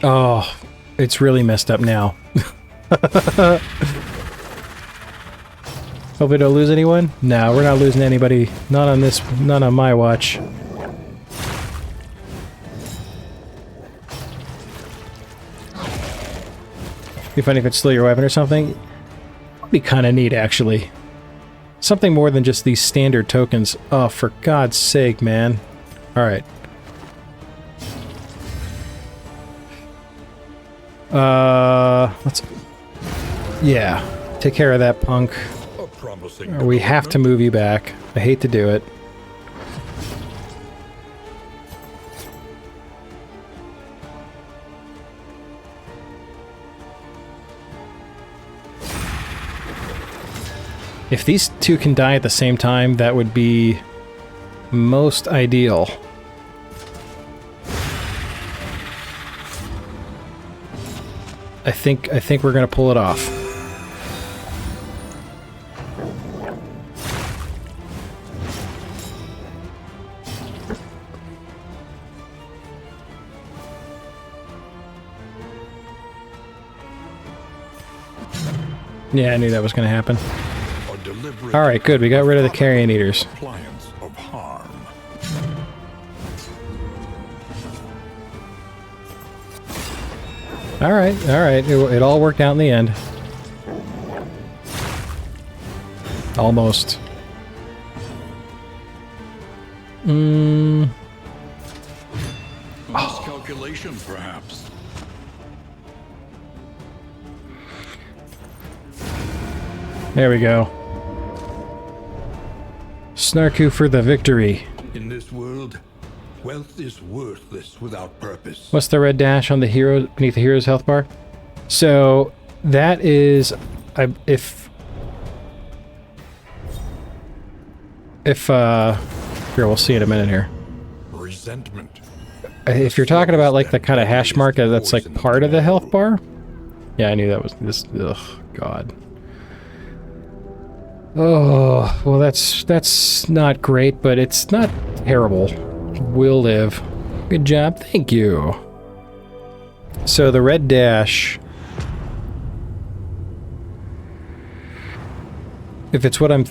Oh, it's really messed up now. Hope we don't lose anyone? No, we're not losing anybody. Not on this, not on my watch. Be funny if it's still your weapon or something. Would be kind of neat, actually. Something more than just these standard tokens. Oh, for God's sake, man. Alright. Let's... Yeah. Take care of that punk. We have to move you back. I hate to do it. If these 2 can die at the same time, that would be most ideal. I think we're gonna pull it off. Yeah, I knew that was gonna happen. Alright, good. We got rid of the carrion eaters. Of harm. Alright, alright. It all worked out in the end. Almost. Miscalculation, perhaps. There we go. Snarku for the victory. In this world, wealth is worthless without purpose. What's the red dash on the hero beneath the hero's health bar? So that is, if here, we'll see in a minute here. Resentment. If you're talking about like the kind of hash mark that's like part of the health bar. Yeah, I knew that was this. Ugh, God. Oh, well, that's not great, but it's not terrible. We'll live. Good job, thank you. So the red dash, if it's what I'm,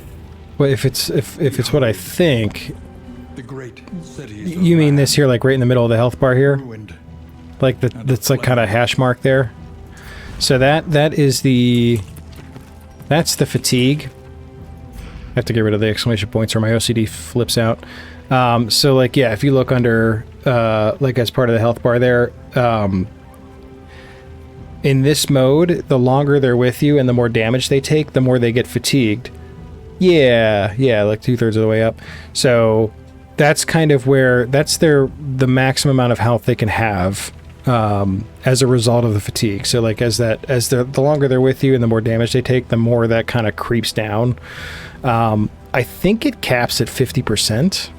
well, if it's what I think. The great city. You mean this here, like right in the middle of the health bar here, like that's like kind of hash mark there. So that is that's the fatigue. I have to get rid of the exclamation points or my OCD flips out. So like, yeah, if you look under, like as part of the health bar there, in this mode, the longer they're with you and the more damage they take, the more they get fatigued. Yeah, like 2/3 of the way up. So that's kind of where, that's the maximum amount of health they can have. as a result of the fatigue. So like the longer they're with you and the more damage they take, the more that kind of creeps down. I think it caps at 50%.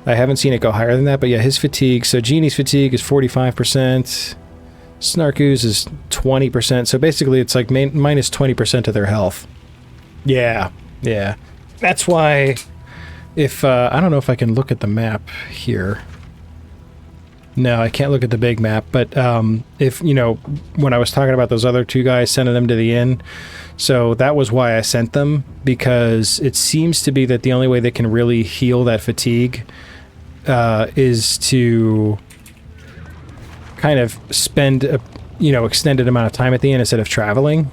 I haven't seen it go higher than that, but yeah, his fatigue. So Genie's fatigue is 45%. Snarku's is 20%. So basically it's like minus 20% of their health. Yeah. That's why if, I don't know if I can look at the map here. No, I can't look at the big map, but if, you know, when I was talking about those other two guys, sending them to the inn, so that was why I sent them, because it seems to be that the only way they can really heal that fatigue is to kind of spend a, you know, extended amount of time at the inn instead of traveling.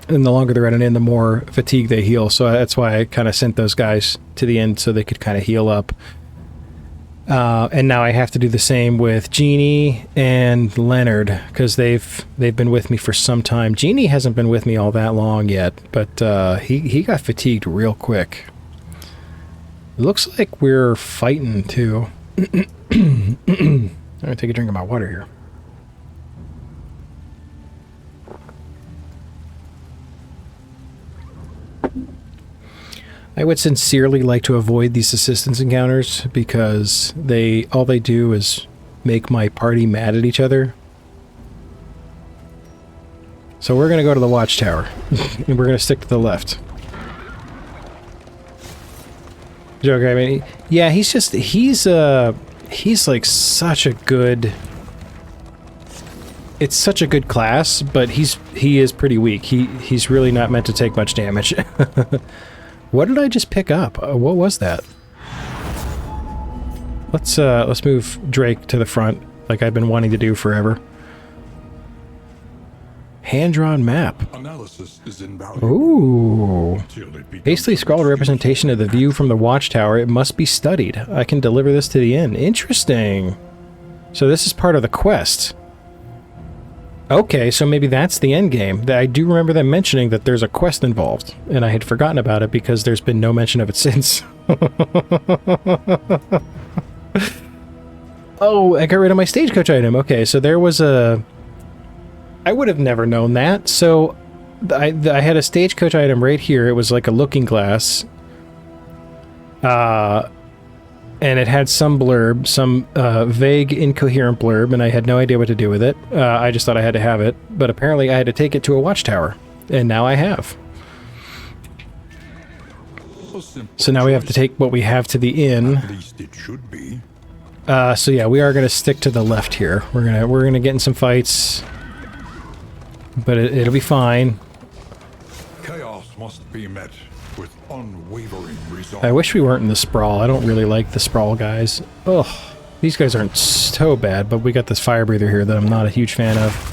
And the longer they're at an inn, the more fatigue they heal. So that's why I kind of sent those guys to the inn so they could kind of heal up. And now I have to do the same with Genie and Leonard, because they've been with me for some time. Genie hasn't been with me all that long yet, but he got fatigued real quick. It looks like we're fighting too. I'm gonna take a drink of my water here. I would sincerely like to avoid these assistance encounters because all they do is make my party mad at each other. So we're going to go to the watchtower and we're going to stick to the left. Joker, I mean, yeah, he's like such a good, it's such a good class, but he is pretty weak. He's really not meant to take much damage. What did I just pick up? What was that? Let's move Drake to the front, like I've been wanting to do forever. Hand-drawn map. Analysis is invaluable. Ooh. Hastily scrawled representation of the view from the watchtower. It must be studied. I can deliver this to the inn. Interesting. So this is part of the quest. Okay, so maybe that's the end game. I do remember them mentioning that there's a quest involved, and I had forgotten about it because there's been no mention of it since. Oh, I got rid of my stagecoach item. Okay, so there was a... I would have never known that. So I had a stagecoach item right here. It was like a looking glass. And it had some blurb, some vague, incoherent blurb, and I had no idea what to do with it. I just thought I had to have it, but apparently I had to take it to a watchtower, and now I have. So now we have to take what we have to the inn. At least it should be. So yeah, we are going to stick to the left here. We're gonna get in some fights, but it'll be fine. Chaos must be met with unwavering resolve. I wish we weren't in the sprawl. I don't really like the sprawl guys. Ugh, these guys aren't so bad, but we got this fire breather here that I'm not a huge fan of.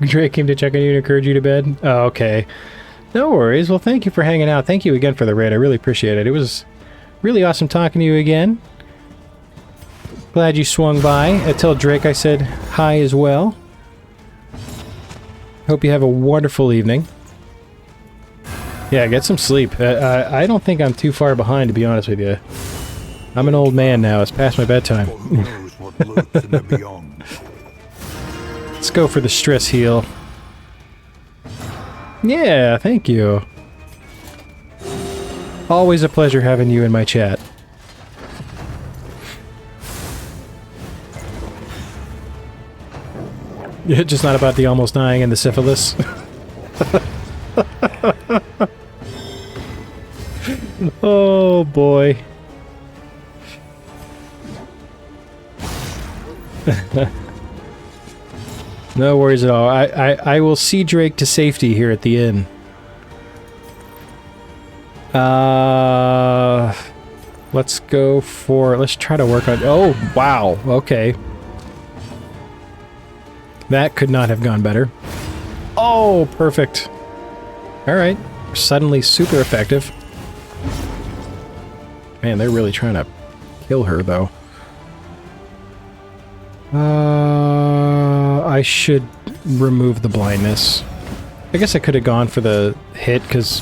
Drake came to check on you and encourage you to bed? Oh, okay. No worries. Well, thank you for hanging out. Thank you again for the raid. I really appreciate it. It was really awesome talking to you again. Glad you swung by. I tell Drake I said hi as well. Hope you have a wonderful evening. Yeah, get some sleep. I don't think I'm too far behind, to be honest with you. I'm an old man now. It's past my bedtime. Let's go for the stress heal. Yeah, thank you. Always a pleasure having you in my chat. Yeah, just not about the almost dying and the syphilis. Oh boy. No worries at all. I will see Drake to safety here at the inn. Let's go for... Let's try to work on... Oh, wow. Okay. That could not have gone better. Oh, perfect. Alright. Suddenly super effective. Man, they're really trying to kill her, though. I should remove the blindness. I guess I could have gone for the hit, because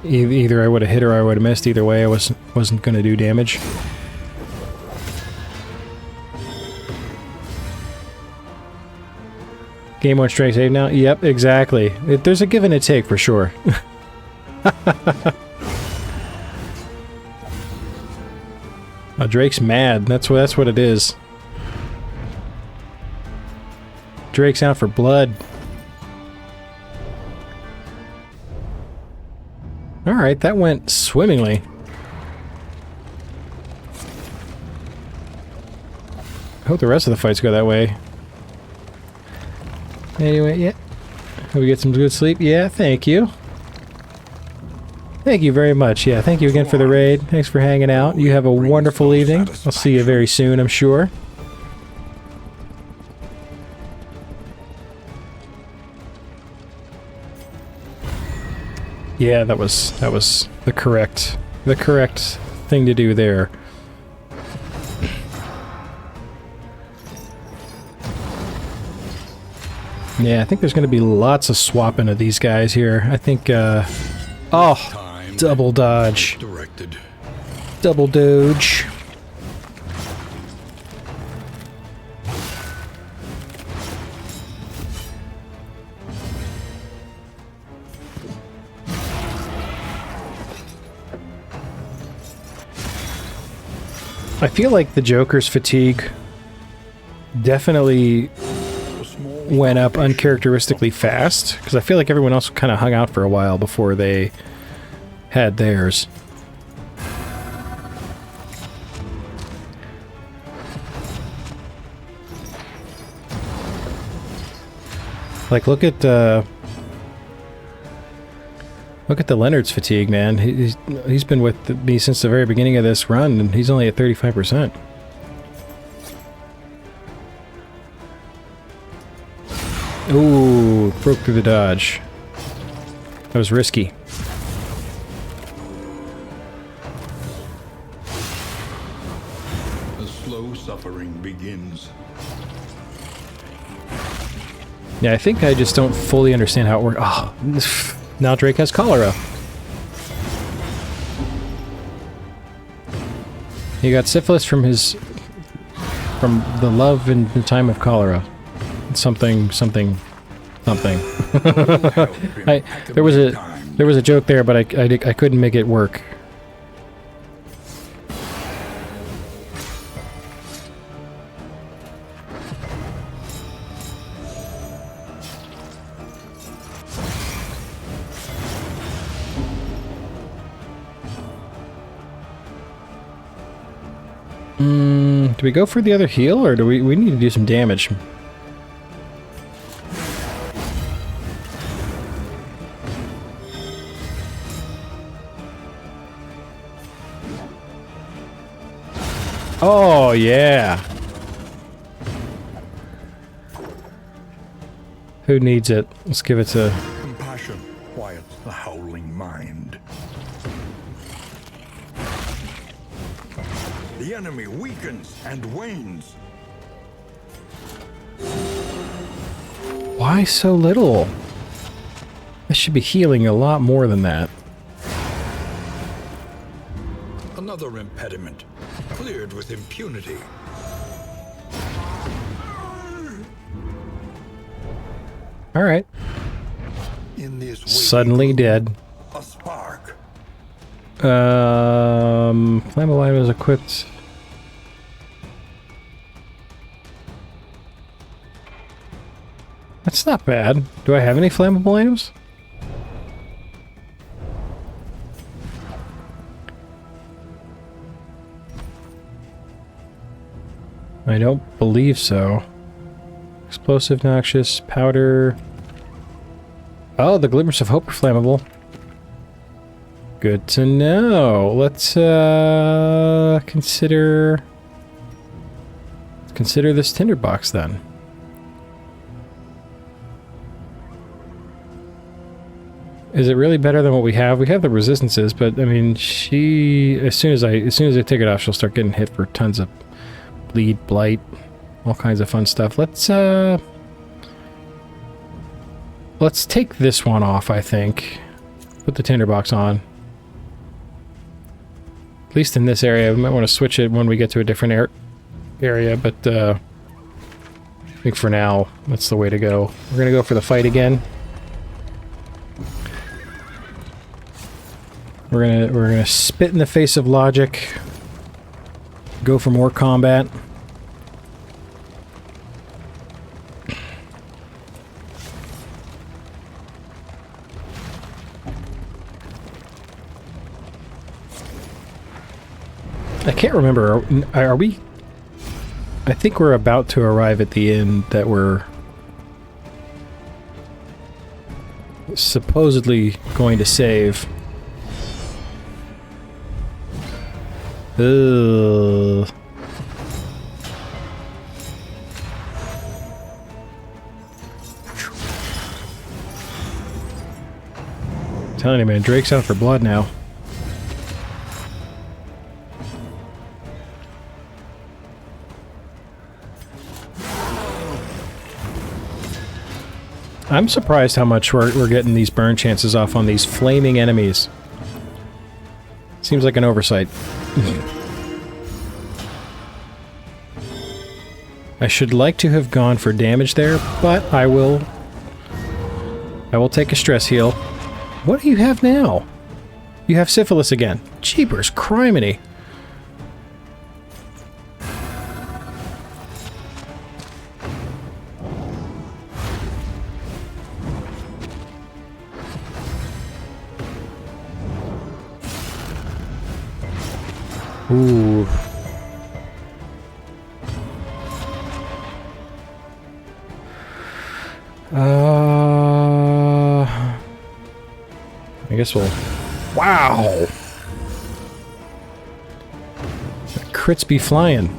either I would have hit or I would have missed. Either way, I wasn't going to do damage. Game 1 strike save now? Yep, exactly. There's a give and a take for sure. Oh, Drake's mad. That's what it is. Drake's out for blood. Alright, that went swimmingly. I hope the rest of the fights go that way. Anyway, yeah. Hope we get some good sleep. Yeah, thank you. Thank you very much. Yeah, thank you again for the raid. Thanks for hanging out. You have a wonderful evening. I'll see you very soon, I'm sure. Yeah, that was the correct thing to do there. Yeah, I think there's going to be lots of swapping of these guys here. I think, oh, double dodge. Double doge. I feel like the Joker's fatigue definitely went up uncharacteristically fast, because I feel like everyone else kind of hung out for a while before they had theirs. Like, look at the Leonard's fatigue, man. He's been with me since the very beginning of this run, and he's only at 35%. Ooh, broke through the dodge. That was risky. The slow suffering begins. Yeah, I think I just don't fully understand how it works. Oh, now Drake has cholera. He got syphilis from the love and the time of cholera. Something. There was a joke there, but I couldn't make it work. Do we go for the other heal, or do we need to do some damage? Oh, yeah. Who needs it? Let's give it to... Compassion quiets the howling mind. The enemy weakens and wanes. Why so little? I should be healing a lot more than that. Another impediment, cleared with impunity. Alright. In this Suddenly dead. a spark. Flammable item is equipped. That's not bad. Do I have any flammable items? I don't believe so. Explosive, noxious, powder. Oh, the glimmers of hope are flammable. Good to know. Let's consider this tinderbox then. Is it really better than what we have? We have the resistances, but I mean, as soon as I take it off, she'll start getting hit for tons of bleed, blight. All kinds of fun stuff. Let's take this one off, I think. Put the tinderbox on. At least in this area. We might want to switch it when we get to a different area, but I think for now, that's the way to go. We're gonna go for the fight again. We're gonna spit in the face of logic. Go for more combat. I can't remember. Are we? I think we're about to arrive at the inn that we're supposedly going to save. Ugh. I'm telling you, man, Drake's out for blood now. I'm surprised how much we're getting these burn chances off on these flaming enemies. Seems like an oversight. I should like to have gone for damage there, but I will take a stress heal. What do you have now? You have syphilis again. Jeepers, criminy. Ooh. I guess we'll... Wow! Crits be flying.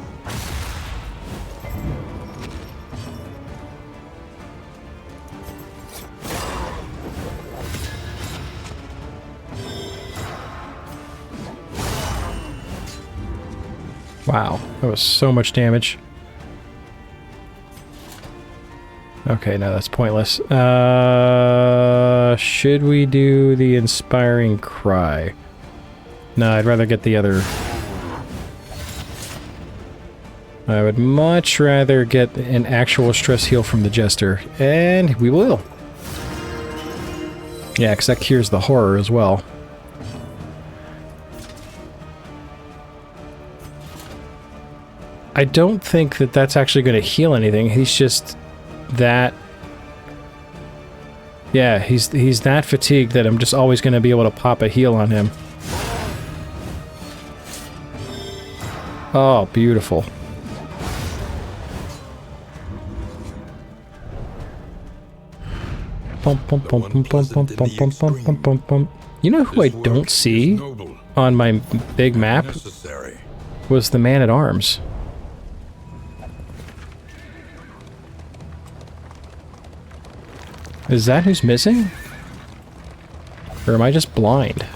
Wow, that was so much damage. Okay, no, that's pointless. Should we do the Inspiring Cry? No, I'd rather get the other... I would much rather get an actual stress heal from the Jester. And we will. Yeah, because that cures the horror as well. I don't think that that's actually going to heal anything. He's just that... Yeah, he's that fatigued that I'm just always going to be able to pop a heal on him. Oh, beautiful. You know who I don't see on my big map? Was the Man-at-Arms. Is that who's missing? Or am I just blind?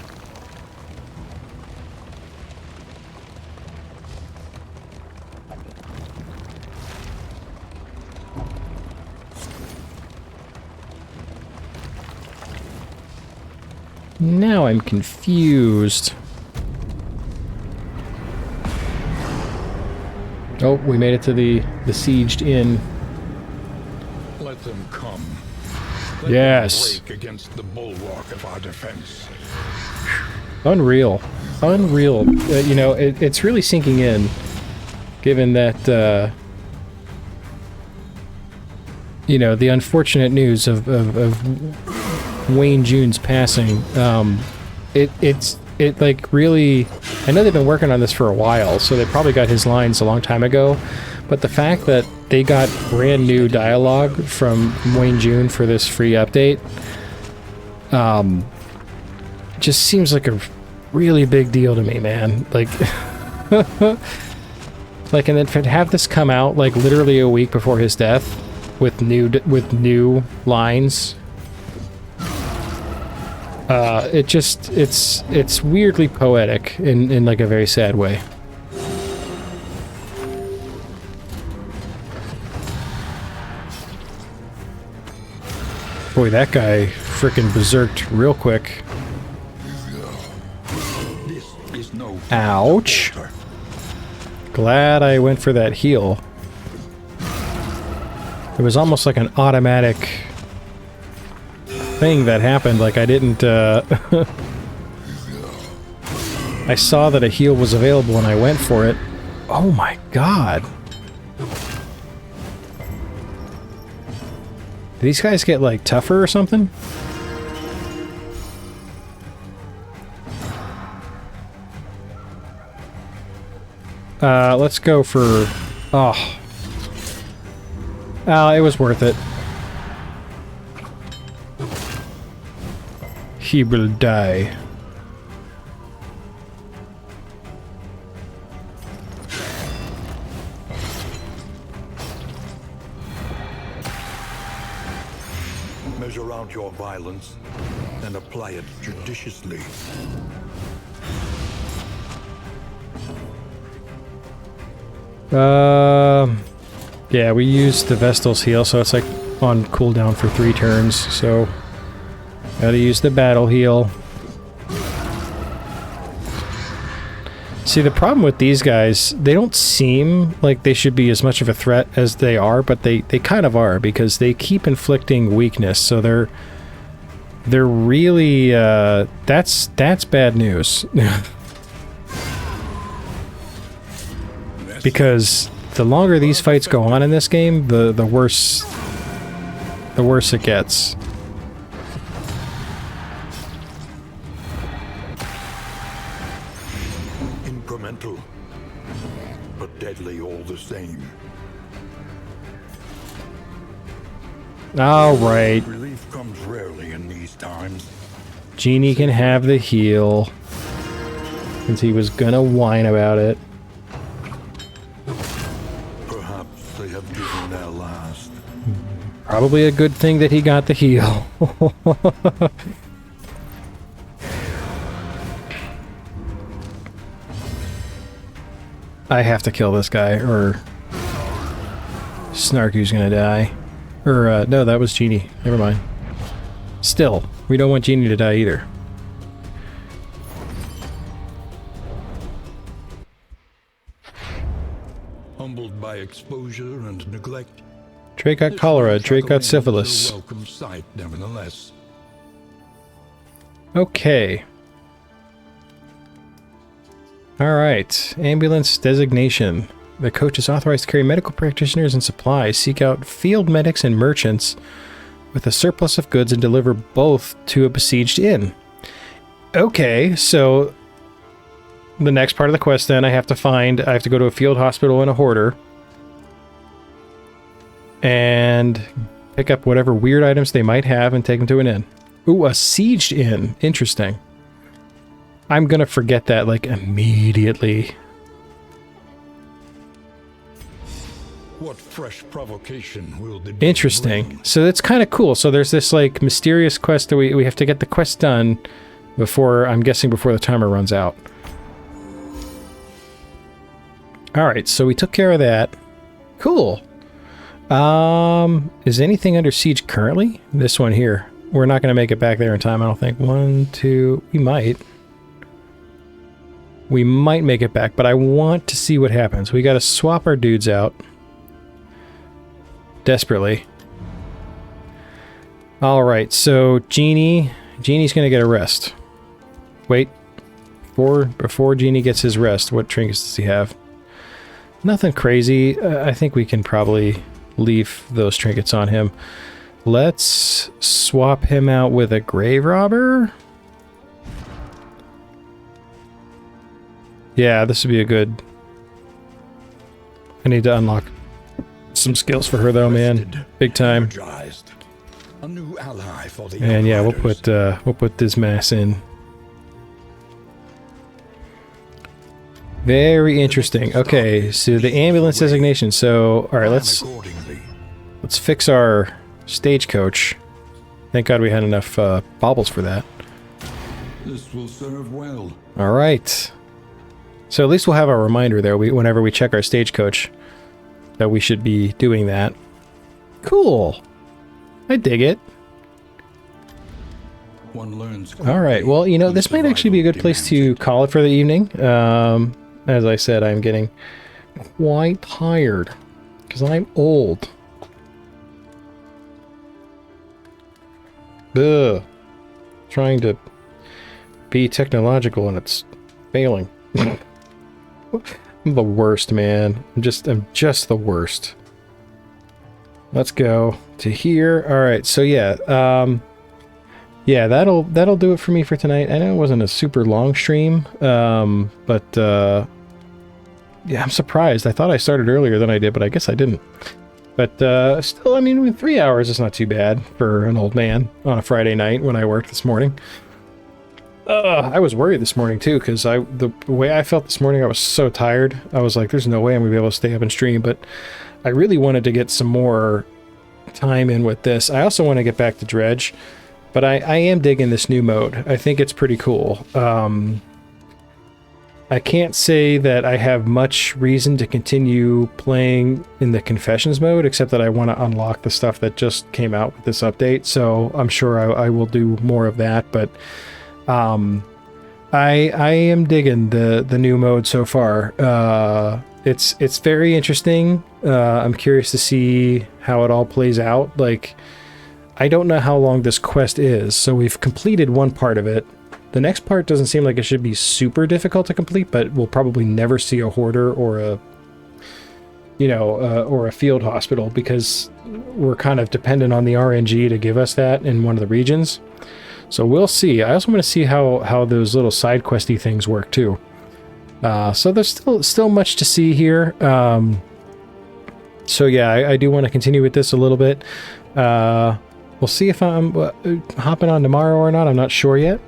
Now I'm confused. Oh, we made it to the besieged inn. Let them come. Yes. Break against the bulwark of our defense. Unreal. Unreal. You know, it's really sinking in, given that, you know, the unfortunate news of Wayne June's passing. It like really... I know they've been working on this for a while, so they probably got his lines a long time ago, but the fact that they got brand new dialogue from Wayne June for this free update, just seems like a really big deal to me, man. Like, like, and then to have this come out like literally a week before his death with new lines, it's weirdly poetic in like a very sad way. Boy, that guy frickin' berserked real quick. This is no Ouch. water. Glad I went for that heal. It was almost like an automatic thing that happened, like I didn't, I saw that a heal was available and I went for it. Oh my god. Do these guys get, like, tougher or something? Let's go for... Oh. Oh, it was worth it. He will die. Measure out your violence and apply it judiciously. Yeah, we used the Vestal's heal, so it's like on cooldown for 3 turns, so gotta use the battle heal. See, the problem with these guys, they don't seem like they should be as much of a threat as they are, but they kind of are, because they keep inflicting weakness, so they're really, that's bad news. Because the longer these fights go on in this game, the worse it gets. Incremental, but deadly all the same. All right, Relief comes rarely in these times. Genie can have the heal, since he was gonna whine about it. Perhaps they have given their last. Probably a good thing that he got the heal. I have to kill this guy, or Snarky's gonna die. Or, no, that was Genie. Never mind. Still, we don't want Genie to die either. Humbled by exposure and neglect, Drake got cholera, Drake got syphilis. a welcome sight, nevertheless. Okay. Alright, ambulance designation. The coach is authorized to carry medical practitioners and supplies, seek out field medics and merchants with a surplus of goods, and deliver both to a besieged inn. Okay, so the next part of the quest then I have to go to a field hospital and a hoarder and pick up whatever weird items they might have and take them to an inn. Ooh, a sieged inn. Interesting. I'm gonna forget that, like, immediately. What fresh provocation will the Interesting. bring? So that's kind of cool. So there's this, like, mysterious quest that we have to get the quest done before, I'm guessing, before the timer runs out. Alright, so we took care of that. Cool. Is anything under siege currently? This one here. We're not going to make it back there in time, I don't think. 1, 2... We might. We might make it back, but I want to see what happens. We got to swap our dudes out. Desperately. Alright, so Genie's going to get a rest. Wait. Before Genie gets his rest, what trinkets does he have? Nothing crazy. I think we can probably leave those trinkets on him. Let's swap him out with a grave robber. Yeah, this would be a good... I need to unlock some skills for her though, man. Big time. Energized. A new ally for the And yeah, we'll Outriders. put this mass in. Very interesting. Okay, so the ambulance designation. So, all right, let's Accordingly. fix our stagecoach. Thank God we had enough baubles for that. This will serve well. All right. So at least we'll have a reminder there whenever we check our stagecoach that we should be doing that. Cool. I dig it. One learns. All right. Well, you know, this might actually be a good place to call it for the evening. As I said, I'm getting quite tired because I'm old. Ugh. Trying to be technological and it's failing. I'm the worst, man. I'm just the worst. Let's go to here. All right. So yeah, yeah, that'll do it for me for tonight. I know it wasn't a super long stream, but yeah, I'm surprised. I thought I started earlier than I did, but I guess I didn't. But still, I mean, 3 hours is not too bad for an old man on a Friday night when I worked this morning. I was worried this morning too, because the way I felt this morning, I was so tired. I was like, there's no way I'm gonna be able to stay up and stream, but I really wanted to get some more time in with this. I also want to get back to Dredge, but I am digging this new mode. I think it's pretty cool. I can't say that I have much reason to continue playing in the Confessions mode, except that I want to unlock the stuff that just came out with this update, so I'm sure I will do more of that, but I am digging the new mode so far. It's very interesting. I'm curious to see how it all plays out. Like, I don't know how long this quest is, so we've completed one part of it. The next part doesn't seem like it should be super difficult to complete, but we'll probably never see a hoarder or a, you know, or a field hospital, because we're kind of dependent on the RNG to give us that in one of the regions. So we'll see. I also want to see how those little side questy things work too. So there's still much to see here. So yeah, I do want to continue with this a little bit. We'll see if I'm hopping on tomorrow or not. I'm not sure yet.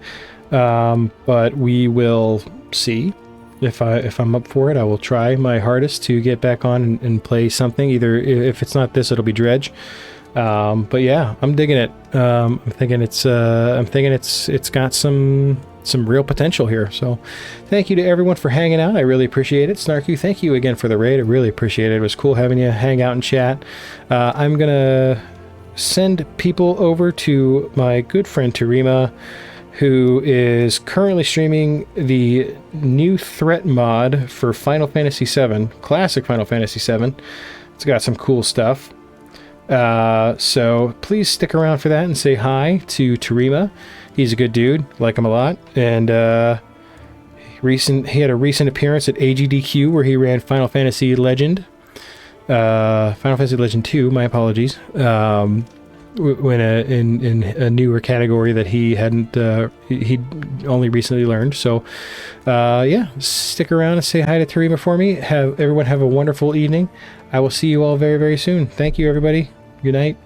But we will see. If I'm up for it, I will try my hardest to get back on and play something. Either if it's not this, it'll be Dredge. But yeah, I'm digging it. I'm thinking it's got some real potential here. So thank you to everyone for hanging out. I really appreciate it. Snarky, thank you again for the raid. I really appreciate it. It was cool having you hang out and chat. I'm gonna send people over to my good friend Terima, who is currently streaming the new threat mod for Final Fantasy VII, classic Final Fantasy VII. It's got some cool stuff. So please stick around for that and say hi to Terima. He's a good dude, like him a lot. And he had a recent appearance at AGDQ where he ran Final Fantasy Legend. Final Fantasy Legend 2, my apologies. When in a newer category that he hadn't he only recently learned. So yeah, stick around and say hi to Terima for me. Everyone have a wonderful evening. I will see you all very, very soon. Thank you, everybody. Good night.